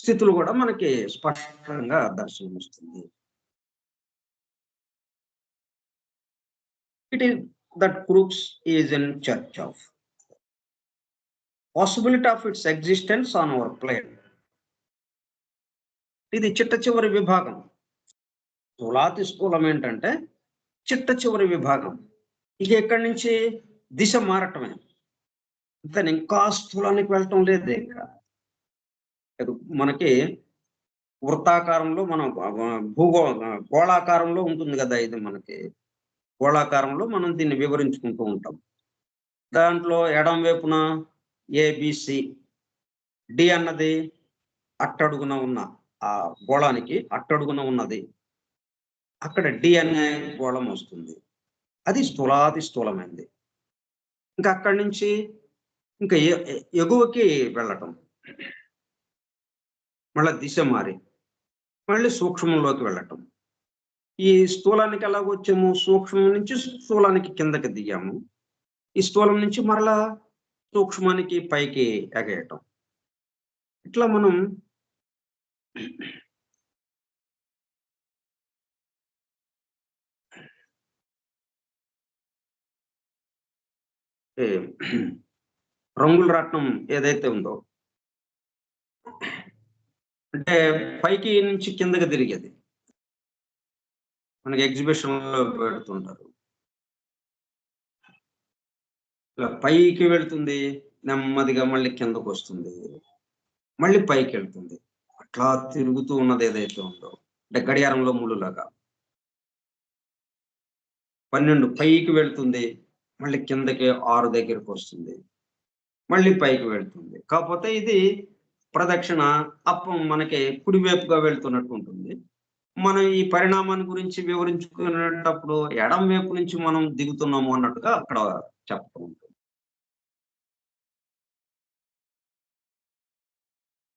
స్థితులు కూడా మనకి స్పష్టంగా దర్శనమిస్తుంది. It is that Crookes is in search of. Possibility of its existence on our plane. ఇది చిట్ట చివరి విభాగం. స్థూలాతి స్థూలం ఏంటంటే చిట్ట చివరి విభాగం. ఇక ఎక్కడి నుంచి దిశ మారటమే. దాన్ని ఇంకా స్థూలానికి వెళ్ళటం లేదు. ఇంకా మనకి వృత్తాకారంలో మనం గోళాకారంలో ఉంటుంది కదా, ఇది మనకి గోళాకారంలో మనం దీన్ని వివరించుకుంటూ ఉంటాం. దాంట్లో ఎడం వైపున ఏబిసి డి అన్నది అట్టడుగున ఉన్న ఆ గోళానికి అట్టడుగున ఉన్నది. అక్కడ డి అనే గోళం వస్తుంది. అది స్థూలాతి స్థూలమైంది. ఇంకా అక్కడి నుంచి ఇంకా ఎగువకి వెళ్ళటం, మళ్ళీ దిశ మారి మళ్ళీ సూక్ష్మంలోకి వెళ్ళటం. ఈ స్థూలానికి ఎలాగొచ్చాము, సూక్ష్మం నుంచి స్థూలానికి కిందకి దిగాము, ఈ స్థూలం నుంచి మరలా సూక్ష్మానికి పైకి ఎగేయటం. ఇట్లా మనం రంగుల రాట్నం ఏదైతే ఉందో, అంటే పైకి నుంచి కిందకి తిరిగేది మనకి ఎగ్జిబిషన్ లో పెడుతుంటారు. ఇలా పైకి వెళ్తుంది, నెమ్మదిగా మళ్ళీ కిందకు వస్తుంది, మళ్ళీ పైకి వెళ్తుంది. అట్లా తిరుగుతూ ఉన్నది ఏదైతే ఉందో, అంటే గడియారంలో ముళ్ళులాగా 12 పైకి వెళ్తుంది, మళ్ళీ కిందకి 6 దగ్గరికి వస్తుంది, మళ్ళీ పైకి వెళ్తుంది. కాకపోతే ఇది ప్రదక్షిణ మనకి కుడివైపుగా వెళ్తున్నట్టు ఉంటుంది. మనం ఈ పరిణామాన్ని గురించి వివరించుకునేటప్పుడు ఎడం వైపు నుంచి మనం దిగుతున్నాము అన్నట్టుగా అక్కడ చెప్తూ ఉంటుంది.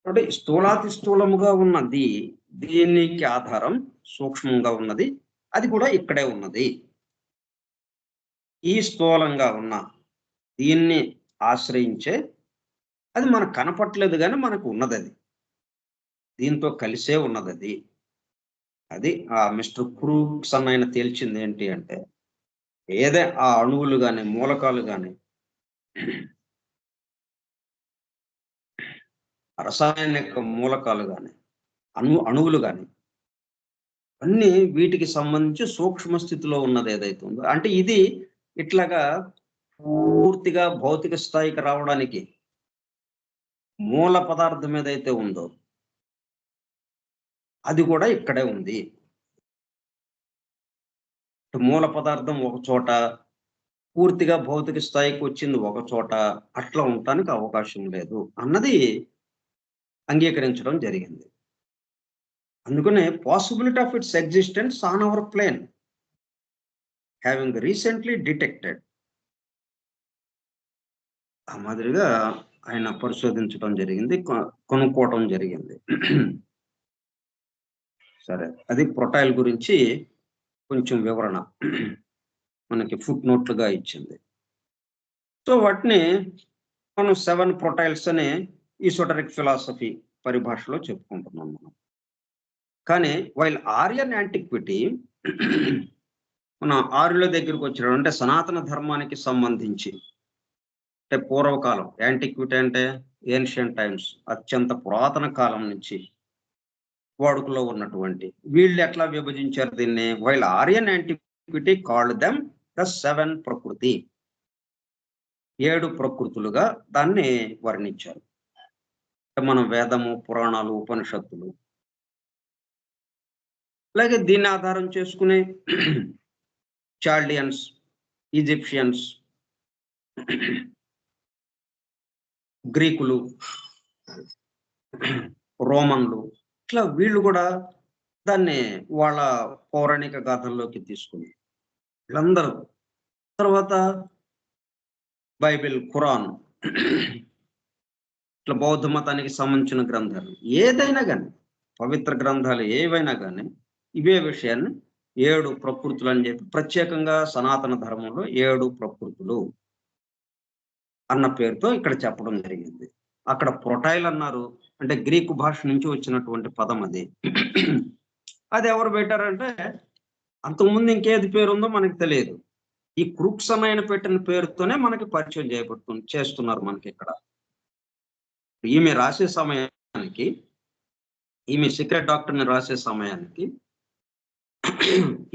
అంటే స్థూలాతి స్థూలముగా ఉన్నది దీనికి ఆధారం, సూక్ష్మంగా ఉన్నది అది కూడా ఇక్కడే ఉన్నది. ఈ స్థూలంగా ఉన్న దీన్ని ఆశ్రయించే అది మనకు కనపట్లేదు కానీ మనకు ఉన్నది, అది దీంతో కలిసే ఉన్నది. అది ఆ మిస్టర్ క్రూక్స్ అన్న ఆయన తేల్చింది ఏంటి అంటే, ఏదే ఆ అణువులు కానీ మూలకాలు కానీ రసాయనిక మూలకాలు కానీ అణువులు కానీ అన్ని వీటికి సంబంధించి సూక్ష్మ స్థితిలో ఉన్నది ఏదైతే ఉందో, అంటే ఇది ఇట్లాగా పూర్తిగా భౌతిక స్థాయికి రావడానికి మూల పదార్థం ఏదైతే ఉందో అది కూడా ఇక్కడే ఉంది. మూల పదార్థం ఒక చోట, పూర్తిగా భౌతిక స్థాయికి వచ్చింది ఒక చోట, అట్లా ఉండటానికి అవకాశం లేదు అన్నది అంగీకరించడం జరిగింది. అందుకనే possibility of its existence on our plane having recently detected, ఆ మాదిరిగా ఆయన పరిశోధించడం జరిగింది, కొనుక్కోవటం జరిగింది. సరే, అది ప్రొటైల్ గురించి కొంచెం వివరణ మనకి ఫుట్ నోట్లుగా ఇచ్చింది. సో వాటిని మనం 7 ప్రొటైల్స్ అనే ఈసోటరిక్ ఫిలాసఫీ పరిభాషలో చెప్పుకుంటున్నాం మనం. కానీ వైల్ ఆర్యన్ యాంటిక్విటీ, మన ఆర్యుల దగ్గరికి వచ్చిన అంటే సనాతన ధర్మానికి సంబంధించి, అంటే పూర్వకాలం, యాంటిక్విటీ అంటే ఏన్షియంట్ టైమ్స్, అత్యంత పురాతన కాలం నుంచి వాడుకలో ఉన్నటువంటి వీళ్ళు ఎట్లా విభజించారు దీన్ని, while Aryan antiquity called them the 7 ప్రకృతి, 7 ప్రకృతులుగా దాన్ని వర్ణించారు. మనం వేదము, పురాణాలు, ఉపనిషత్తులు, అలాగే దీన్ని ఆధారం చేసుకునే చాల్డియన్స్, ఈజిప్షియన్స్, గ్రీకులు, రోమన్లు, ఇట్లా వీళ్ళు కూడా దాన్ని వాళ్ళ పౌరాణిక గాథల్లోకి తీసుకుని వీళ్ళందరూ, తర్వాత బైబిల్, ఖురాన్, ఇట్లా బౌద్ధ మతానికి సంబంధించిన గ్రంథాలు ఏదైనా కానీ, పవిత్ర గ్రంథాలు ఏవైనా కానీ ఇవే విషయాన్ని 7 ప్రకృతులు అని చెప్పి ప్రత్యేకంగా సనాతన ధర్మంలో 7 ప్రకృతులు అన్న పేరుతో ఇక్కడ చెప్పడం జరిగింది. అక్కడ ప్రొటైల్ అన్నారు, అంటే గ్రీకు భాష నుంచి వచ్చినటువంటి పదం అది. అది ఎవరు పెట్టారంటే, అంతకుముందు ఇంకేది పేరు ఉందో మనకి తెలియదు, ఈ క్రూక్స్ అన్న ఆయన పెట్టిన పేరుతోనే మనకి పరిచయం చేస్తున్నారు మనకి ఇక్కడ. ఈమె రాసే సమయానికి, ఈమె సీక్రెట్ డాక్టర్ని రాసే సమయానికి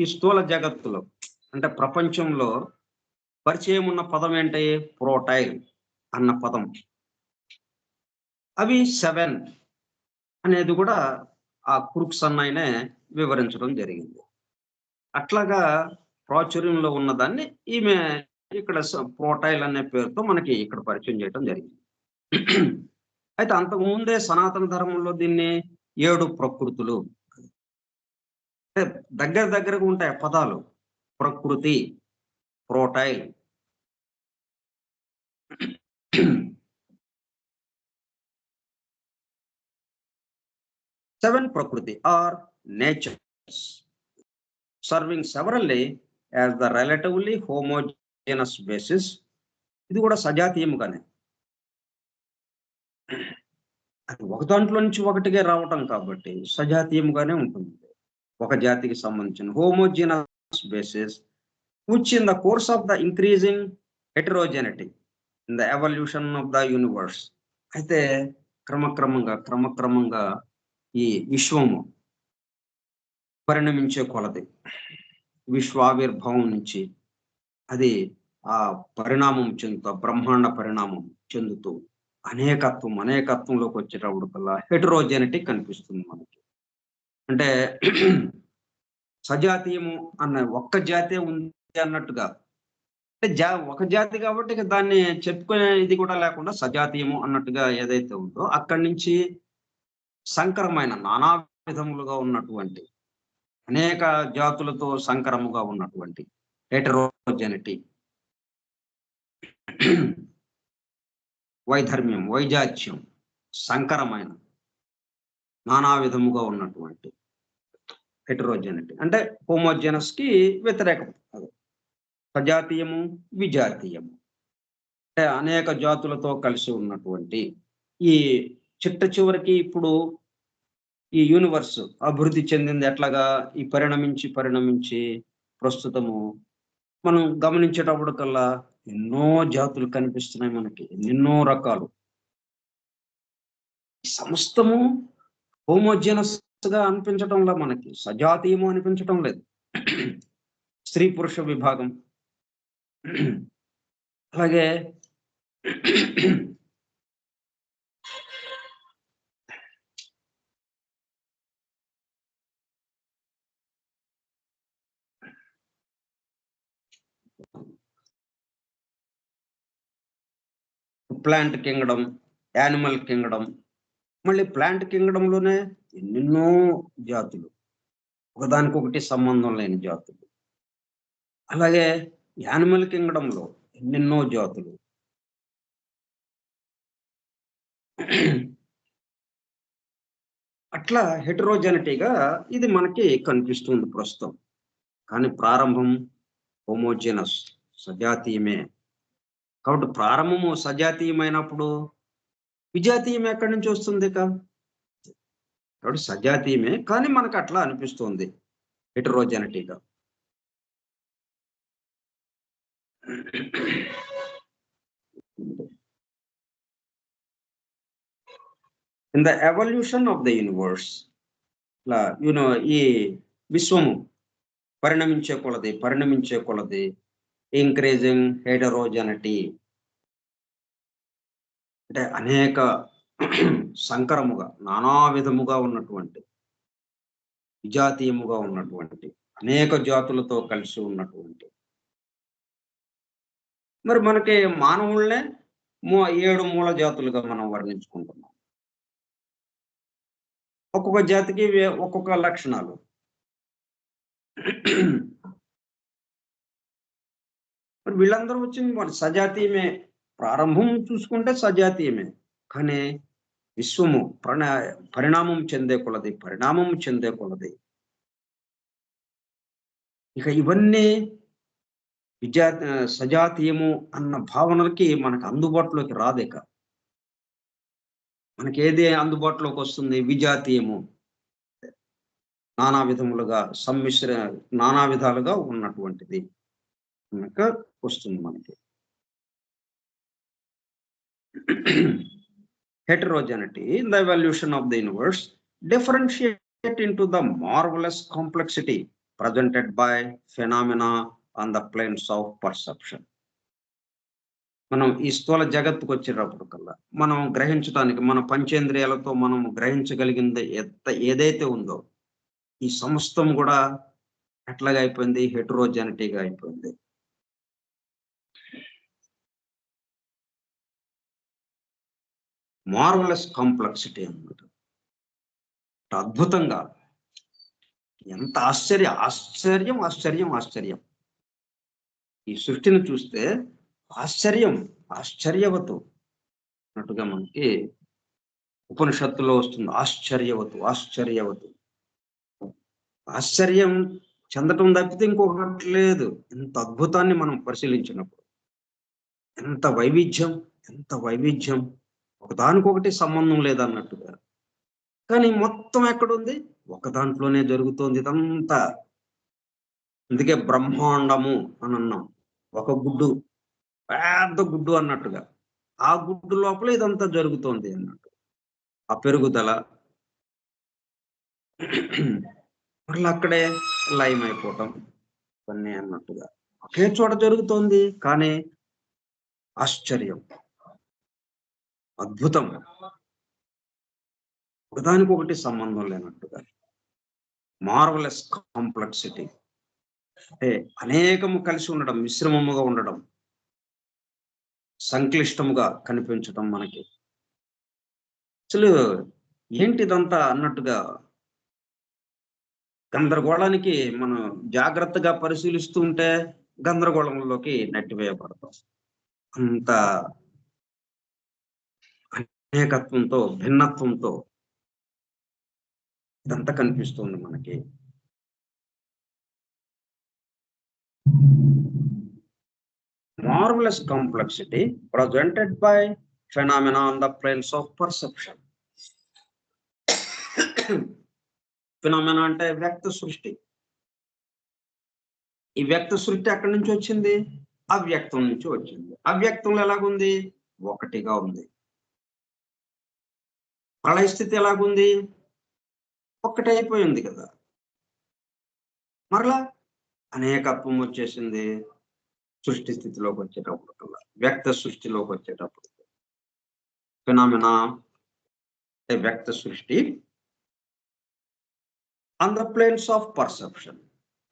ఈ స్థూల జగత్తులో అంటే ప్రపంచంలో పరిచయం ఉన్న పదం ఏంటి, ప్రోటైల్ అన్న పదం. అవి 7 అనేది కూడా ఆ క్రూక్స్ అన్నయనే వివరించడం జరిగింది. అట్లాగా ప్రాచుర్యంలో ఉన్నదాన్ని ఈమె ఇక్కడ ప్రోటైల్ అనే పేరుతో మనకి ఇక్కడ పరిచయం చేయడం జరిగింది. అయితే అంతకు ముందే సనాతన ధర్మంలో దీన్ని 7 ప్రకృతులు, అంటే దగ్గరగా ఉంటాయి పదాలు, ప్రకృతి, ప్రోటైల్, 7 prakriti or natures serving severally as the relatively homogeneous basis. ఇది కూడా సజాతీయముగానే, అది ఒక దాంట్లో నుంచి ఒకటిగా రావటం కాబట్టి సజాతీయముగానే ఉంటుంది. ఒక జాతికి సంబంధించిన homogeneous basis which in the course of the increasing heterogeneity in the evolution of the universe. అయితే క్రమక్రమంగా ఈ విశ్వము పరిణమించే కొలది, విశ్వావిర్భావం నుంచి అది ఆ పరిణామం చెందుతూ, బ్రహ్మాండ పరిణామం చెందుతూ అనేకత్వంలోకి వచ్చేటప్పుడు కల్లా హెటరోజెనిటీ కనిపిస్తుంది మనకి. అంటే సజాతీయము అన్న ఒక్క జాతే ఉంది అన్నట్టుగా, అంటే ఒక జాతి కాబట్టి దాన్ని చెప్పుకునే ఇది కూడా లేకుండా సజాతీయము అన్నట్టుగా ఏదైతే ఉందో అక్కడి నుంచి సంకరమైన నానా విధములుగా ఉన్నటువంటి అనేక జాతులతో సంకరముగా ఉన్నటువంటి హెటరోజెనిటీ, వైధర్మ్యం, వైజాత్యం, సంకరమైన నానా విధముగా ఉన్నటువంటి హెటరోజెనిటీ అంటే హోమోజెనస్ కి వ్యతిరేకం. సజాతీయము, విజాతీయము అంటే అనేక జాతులతో కలిసి ఉన్నటువంటి ఈ చిట్ట చివరికి ఇప్పుడు ఈ యూనివర్స్ అభివృద్ధి చెందింది ఎట్లాగా, ఈ పరిణమించి ప్రస్తుతము మనం గమనించేటప్పుడు కల్లా ఎన్నో జాతులు కనిపిస్తున్నాయి మనకి, ఎన్నెన్నో రకాలు. సమస్తము హోమోజెనస్ గా అనిపించటంలో మనకి, సజాతీయము అనిపించటం లేదు. స్త్రీ పురుష విభాగం, అలాగే ప్లాంట్ కింగ్డమ్, యానిమల్ కింగ్డమ్, మళ్ళీ ప్లాంట్ కింగ్డమ్ లోనే ఎన్నెన్నో జాతులు, ఒకదానికొకటి సంబంధం లేని జాతులు. అలాగే యానిమల్ కింగ్డమ్ లో ఎన్నెన్నో జాతులు. అట్లా హెటరోజెనిటీగా ఇది మనకి కనిపిస్తుంది ప్రస్తుతం. కానీ ప్రారంభం హోమోజెనస్, సజాతీయమే. కాబట్టి ప్రారంభము సజాతీయమైనప్పుడు విజాతీయం ఎక్కడి నుంచి వస్తుంది? కాబట్టి సజాతీయమే, కానీ మనకు అట్లా అనిపిస్తుంది హెటరోజెనిటీగా. In the evolution of the universe, ఈ విశ్వము పరిణమించే కొలది ఇంక్రీజింగ్ హెటరోజెనిటీ అంటే అనేక సంకరముగా, నానా విధముగా ఉన్నటువంటి, విజాతీయముగా ఉన్నటువంటి, అనేక జాతులతో కలిసి ఉన్నటువంటి. మరి మనకి మానవుల్నే 7 మూల జాతులుగా మనం వర్ణించుకుంటున్నాం. ఒక్కొక్క జాతికి ఒక్కొక్క లక్షణాలు. మరి వీళ్ళందరూ వచ్చింది మన సజాతీయమే. ప్రారంభం చూసుకుంటే సజాతీయమే, కానీ విశ్వము పరిణామం చెందే కొలది ఇక ఇవన్నీ సజాతీయము అన్న భావనలకి మనకు అందుబాటులోకి రాదేక. మనకి ఏది అందుబాటులోకి వస్తుంది? విజాతీయము, నానా విధములుగా నానా విధాలుగా ఉన్నటువంటిది వస్తుంది మనకి. Heterogeneity in the evolution of the universe differentiate into the marvelous complexity presented by phenomena on the planes of perception. మనం ఈ స్థూల జగత్తుకు వచ్చేటప్పుడు కల్లా మనం గ్రహించడానికి, మన పంచేంద్రియాలతో మనం గ్రహించగలిగింది ఏదైతే ఉందో ఈ సమస్తం కూడా ఎట్లాగా అయిపోయింది? హెటరోజెనిటీగా అయిపోయింది. మార్వలస్ కాంప్లెక్సిటీ అన్నమాట. అద్భుతంగా, ఎంత ఆశ్చర్యం. ఈ సృష్టిని చూస్తే ఆశ్చర్యవతు అన్నట్టుగా మనకి ఉపనిషత్తులో వస్తుంది, ఆశ్చర్యవతు ఆశ్చర్యవతు. ఆశ్చర్యం చెందటం తప్పితే ఇంకొకటి లేదు. ఇంత అద్భుతాన్ని మనం పరిశీలించినప్పుడు ఎంత వైవిధ్యం, ఎంత వైవిధ్యం, ఒకదానికొకటి సంబంధం లేదన్నట్టుగా. కానీ మొత్తం ఎక్కడుంది? ఒక దాంట్లోనే జరుగుతోంది ఇదంతా. అందుకే బ్రహ్మాండము అని అన్నాం. ఒక గుడ్డు, పెద్ద గుడ్డు అన్నట్టుగా. ఆ గుడ్డు లోపల ఇదంతా జరుగుతోంది అన్నట్టు. ఆ పెరుగుదల మళ్ళీ అక్కడే లయమైపోవటం ఇవన్నీ అన్నట్టుగా. ఒకే చోట జరుగుతోంది, కానీ ఆశ్చర్యం, అద్భుతం, ఒకదానికొకటి సంబంధం లేనట్టుగా. మార్వలెస్ కాంప్లెక్సిటీ అంటే అనేకము కలిసి ఉండడం, మిశ్రమముగా ఉండడం, సంక్లిష్టముగా కనిపించడం మనకి. అసలు ఏంటిదంతా అన్నట్టుగా గందరగోళానికి మనం జాగ్రత్తగా పరిశీలిస్తూ ఉంటే గందరగోళంలోకి నెట్టివేయబడతాం. అంత అనేకత్వంతో, భిన్నత్వంతో ఇదంతా కనిపిస్తుంది మనకి. Marvelous complexity presented by phenomena on the planes of perception. Phenomena అంటే వ్యక్త సృష్టి. ఈ వ్యక్త సృష్టి ఎక్కడి నుంచి వచ్చింది? అవ్యక్తం నుంచి వచ్చింది. అవ్యక్తంలో ఎలాగుంది? ఒకటిగా ఉంది. ప్రళయ స్థితి ఎలాగుంది? ఒక్కటైపోయింది కదా. మరలా అనేకత్వం వచ్చేసింది సృష్టి స్థితిలోకి వచ్చేటప్పుడు కల్లా, వ్యక్త సృష్టిలోకి వచ్చేటప్పుడు. ఫినామినా వ్యక్త సృష్టి on the planes of perception.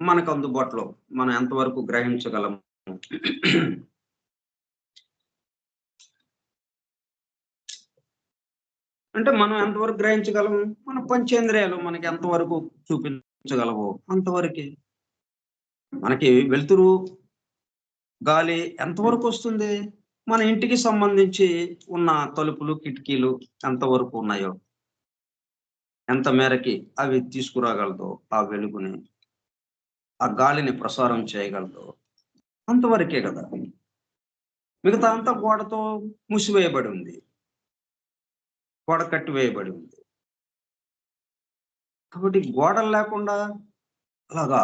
మనకు అందుబాటులో మనం ఎంతవరకు గ్రహించగలము? అంటే మనం ఎంతవరకు గ్రహించగలము? మన పంచేంద్రియాలు మనకి ఎంతవరకు చూపించగలవు అంతవరకే. మనకి వెలుతురు, గాలి ఎంతవరకు వస్తుంది? మన ఇంటికి సంబంధించి ఉన్న తలుపులు, కిటికీలు ఎంతవరకు ఉన్నాయో, ఎంత మేరకి అవి తీసుకురాగలదో, ఆ వెలుగుని, ఆ గాలిని ప్రసారం చేయగలదో అంతవరకే కదా. మిగతా అంతా గోడతో మూసివేయబడి ఉంది, గోడ కట్టివేయబడి ఉంది. కాబట్టి గోడలు లేకుండా అలాగా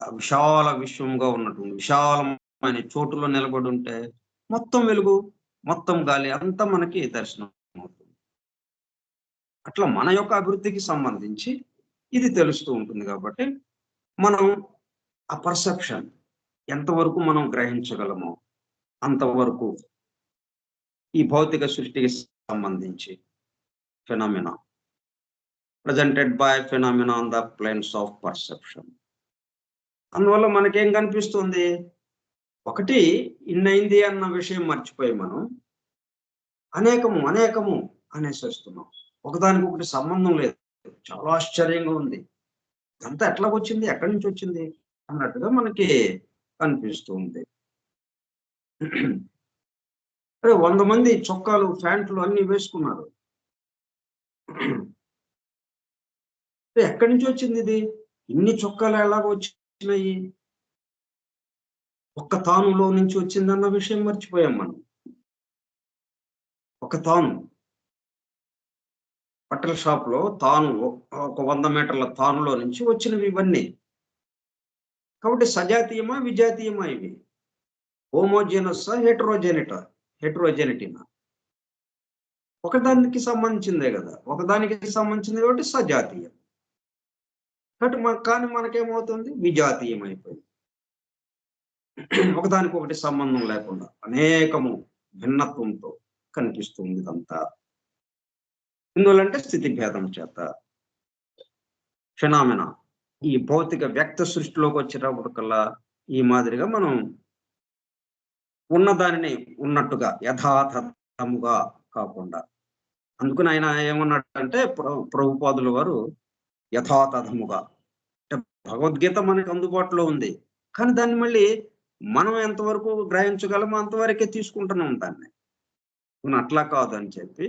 విశాల విశ్వంగా ఉన్నటువంటి విశాలమైన చోటులో నిలబడి ఉంటే మొత్తం వెలుగు, మొత్తం గాలి అంతా మనకి దర్శనం అవుతుంది. అట్లా మన యొక్క అభివృద్ధికి సంబంధించి ఇది తెలుస్తూ ఉంటుంది. కాబట్టి మనం ఆ పర్సెప్షన్ ఎంతవరకు మనం గ్రహించగలమో అంతవరకు ఈ భౌతిక సృష్టికి సంబంధించి phenomena presented by phenomena on the planes of perception. అందువల్ల మనకేం కనిపిస్తుంది? ఒకటి ఇన్నైంది అన్న విషయం మర్చిపోయి మనం అనేకము అనేకము అనేసి వస్తున్నాం. ఒకదానికొకటి సంబంధం లేదు. చాలా ఆశ్చర్యంగా ఉంది. ఇదంతా ఎట్లా వచ్చింది, ఎక్కడి నుంచి వచ్చింది అన్నట్టుగా మనకి కనిపిస్తూ ఉంది. 100 మంది చొక్కాలు, ప్యాంట్లు అన్ని వేసుకున్నారు. ఎక్కడి నుంచి వచ్చింది ఇది? ఇన్ని చొక్కాలు ఎలాగ వచ్చినాయి? ఒక్క తానులో నుంచి వచ్చిందన్న విషయం మర్చిపోయాం మనం. ఒక తాను బట్టల షాప్ లో తాను, ఒక 100 మీటర్ల తానులో నుంచి వచ్చినవి ఇవన్నీ. కాబట్టి సజాతీయమా, విజాతీయమా ఇవి? హోమోజెనస్, హెటరోజెనిటీనా? ఒకదానికి సంబంధించిందే కదా. ఒకదానికి సంబంధించింది కాబట్టి సజాతీయం. కానీ మనకేమవుతుంది? విజాతీయం అయిపోయింది. ఒకదానికొకటి సంబంధం లేకుండా అనేకము భిన్నత్వంతో కనిపిస్తుంది ఇదంతా. ఎందువల్లంటే స్థితి భేదం చేత. ఫినామినా ఈ భౌతిక వ్యక్త సృష్టిలోకి వచ్చేటప్పటికల్లా ఈ మాదిరిగా మనం ఉన్నదానిని ఉన్నట్టుగా యథాతథముగా కాకుండా, అందుకని ఆయన ఏమన్నాడంటే ప్రభుపాదుల వారు యథాతథముగా, అంటే భగవద్గీత మనకి అందుబాటులో ఉంది, కానీ దాన్ని మళ్ళీ మనం ఎంతవరకు గ్రహించగలమో అంతవరకే తీసుకుంటున్నాం దాన్ని. అట్లా కాదు అని చెప్పి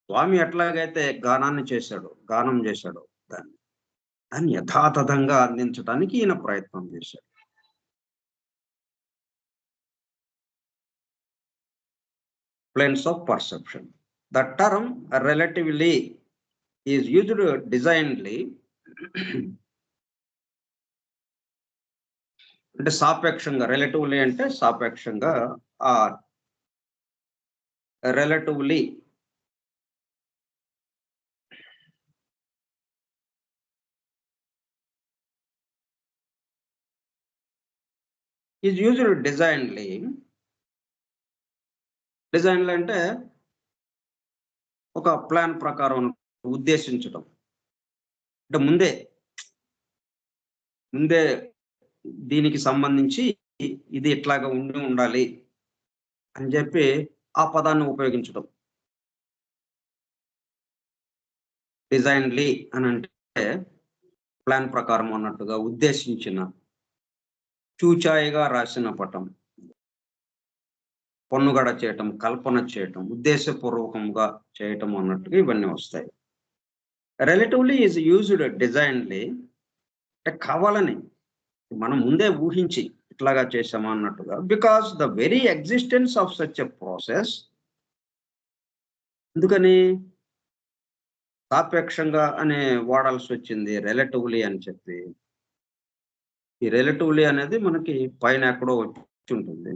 స్వామి ఎట్లాగైతే గానం చేశాడు దాన్ని యథాతథంగా అందించడానికి ఈయన ప్రయత్నం చేశాడు. Planes of perception. The term relatively is used designedly అంటే సాపేక్షంగా, రిలేటివ్లీ అంటే సాపేక్షంగా, రిలేటివ్లీ ఈజ్ యూజ్డ్ డిజైన్లీ అంటే ఒక ప్లాన్ ప్రకారం ఉద్దేశించడం, అంటే ముందే దీనికి సంబంధించి ఇది ఇట్లాగా ఉండాలి అని చెప్పి ఆ పదాన్ని ఉపయోగించడం. డిజైన్లీ అని అంటే ప్లాన్ ప్రకారం అన్నట్టుగా, ఉద్దేశించిన, చూచాయిగా రాసిన పటం, పొన్నుగడ చేయటం, కల్పన చేయటం, ఉద్దేశపూర్వకంగా చేయటం అన్నట్టుగా ఇవన్నీ వస్తాయి. రిలేటివ్లీ ఈజ్ యూజ్డ్ డిజైన్లీ అంటే కావాలని, మనం ముందే ఊహించి ఇట్లాగా చేసామా అన్నట్టుగా. Because the very existence of such a process, ఎందుకని సాపేక్షంగా అనే వాడాల్సి వచ్చింది రిలేటివ్లీ అని చెప్పి. ఈ రిలేటివ్లీ అనేది మనకి పైన ఎక్కడో వచ్చి ఉంటుంది.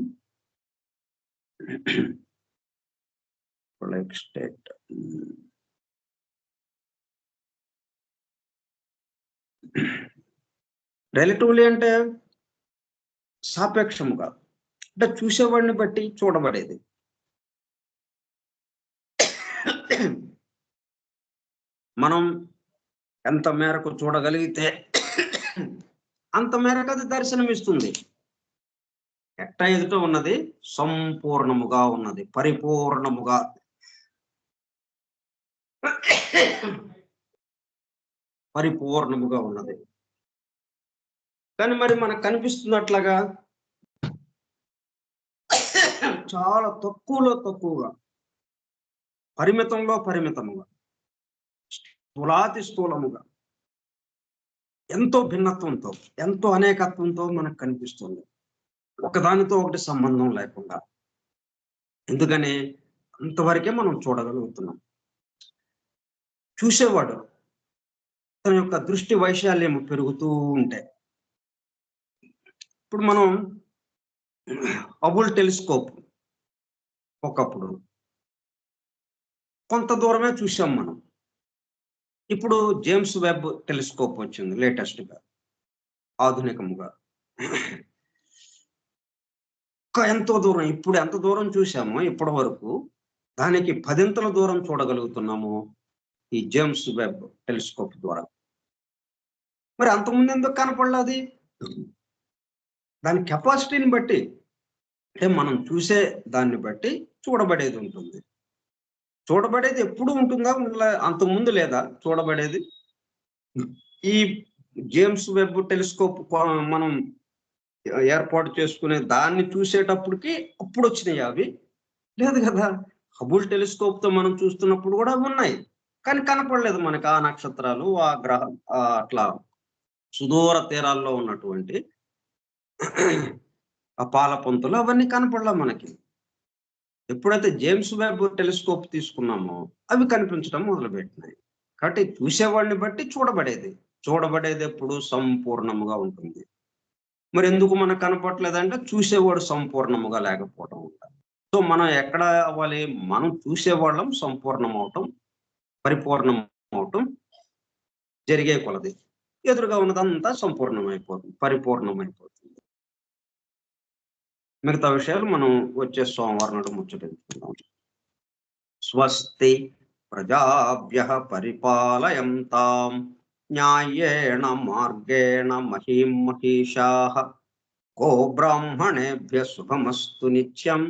లైక్ స్టేట్ రిలేటివ్లీ అంటే సాపేక్షముగా, అంటే చూసేవాడిని బట్టి చూడబడేది. మనం ఎంత మేరకు చూడగలిగితే అంత మేరకు అది దర్శనమిస్తుంది. ఎట్ట ఎదుట ఉన్నది సంపూర్ణముగా ఉన్నది, పరిపూర్ణముగా ఉన్నది. కానీ మరి మనకు కనిపిస్తున్నట్లాగా చాలా తక్కువగా, పరిమితముగా, స్థూలాతి స్థూలముగా, ఎంతో భిన్నత్వంతో, ఎంతో అనేకత్వంతో మనకు కనిపిస్తుంది, ఒకదానితో ఒకటి సంబంధం లేకుండా. ఎందుకని అంతవరకే మనం చూడగలుగుతున్నాం. చూసేవాడు తన యొక్క దృష్టి వైశాల్యం పెరుగుతూ ఉంటే, ఇప్పుడు మనం హబుల్ టెలిస్కోప్ ఒకప్పుడు కొంత దూరమే చూసాం మనం. ఇప్పుడు జేమ్స్ వెబ్ టెలిస్కోప్ వచ్చింది లేటెస్ట్గా, ఆధునికముగా. ఎంతో దూరం, ఇప్పుడు ఎంత దూరం చూసామో ఇప్పటి వరకు దానికి 10 దూరం చూడగలుగుతున్నాము ఈ జేమ్స్ వెబ్ టెలిస్కోప్ ద్వారా. మరి అంతకుముందు ఎందుకు కనపడలేదు? దాని కెపాసిటీని బట్టి, అంటే మనం చూసే దాన్ని బట్టి చూడబడేది ఉంటుంది. చూడబడేది ఎప్పుడు ఉంటుందా? అంతకుముందు లేదా చూడబడేది? ఈ జేమ్స్ వెబ్ టెలిస్కోప్ మనం ఏర్పాటు చేసుకునే దాన్ని చూసేటప్పటికి అప్పుడు వచ్చినాయి అవి? లేదు కదా. హబుల్ టెలిస్కోప్ తో మనం చూస్తున్నప్పుడు కూడా అవి ఉన్నాయి, కానీ కనపడలేదు మనకి ఆ నక్షత్రాలు, ఆ గ్రహం, అట్లా సుదూర తీరాల్లో ఉన్నటువంటి ఆ పాల పొంతులు అవన్నీ కనపడలే మనకి. ఎప్పుడైతే జేమ్స్ వెబ్ టెలిస్కోప్ తీసుకున్నామో అవి కనిపించడం మొదలుపెట్టినాయి. కాబట్టి చూసేవాడిని బట్టి చూడబడేది ఎప్పుడు సంపూర్ణముగా ఉంటుంది. మరి ఎందుకు మనకు కనపడలేదంటే చూసేవాడు సంపూర్ణముగా లేకపోవడం ఉంటుంది. సో మనం ఎక్కడ అవ్వాలి? మనం చూసేవాళ్ళం సంపూర్ణం అవటం, పరిపూర్ణం అవటం జరిగే కొలది ఎదురుగా ఉన్నదంతా సంపూర్ణమైపోతుంది, పరిపూర్ణమైపోతుంది. మిగతా విషయాలు మనం వచ్చే సోమవారం నాడు ముచ్చటించుకుందాం. స్వస్తి ప్రజాభ్యః పరిపాలయంతాం న్యాయేణ మార్గేణ మహీం మహిషాః గో బ్రాహ్మణేభ్యః శుభమస్తు నిత్యం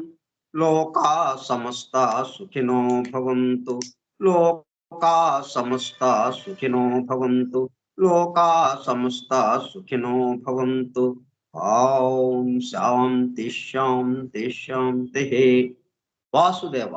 లోకా సమస్తా సుఖినో భవంతు లోకా సమస్తా సుఖినో భవంతు లోకా సమస్తా సుఖినో భవంతు. ఓం శాంతి శాంతి శాంతి. వాసుదేవ.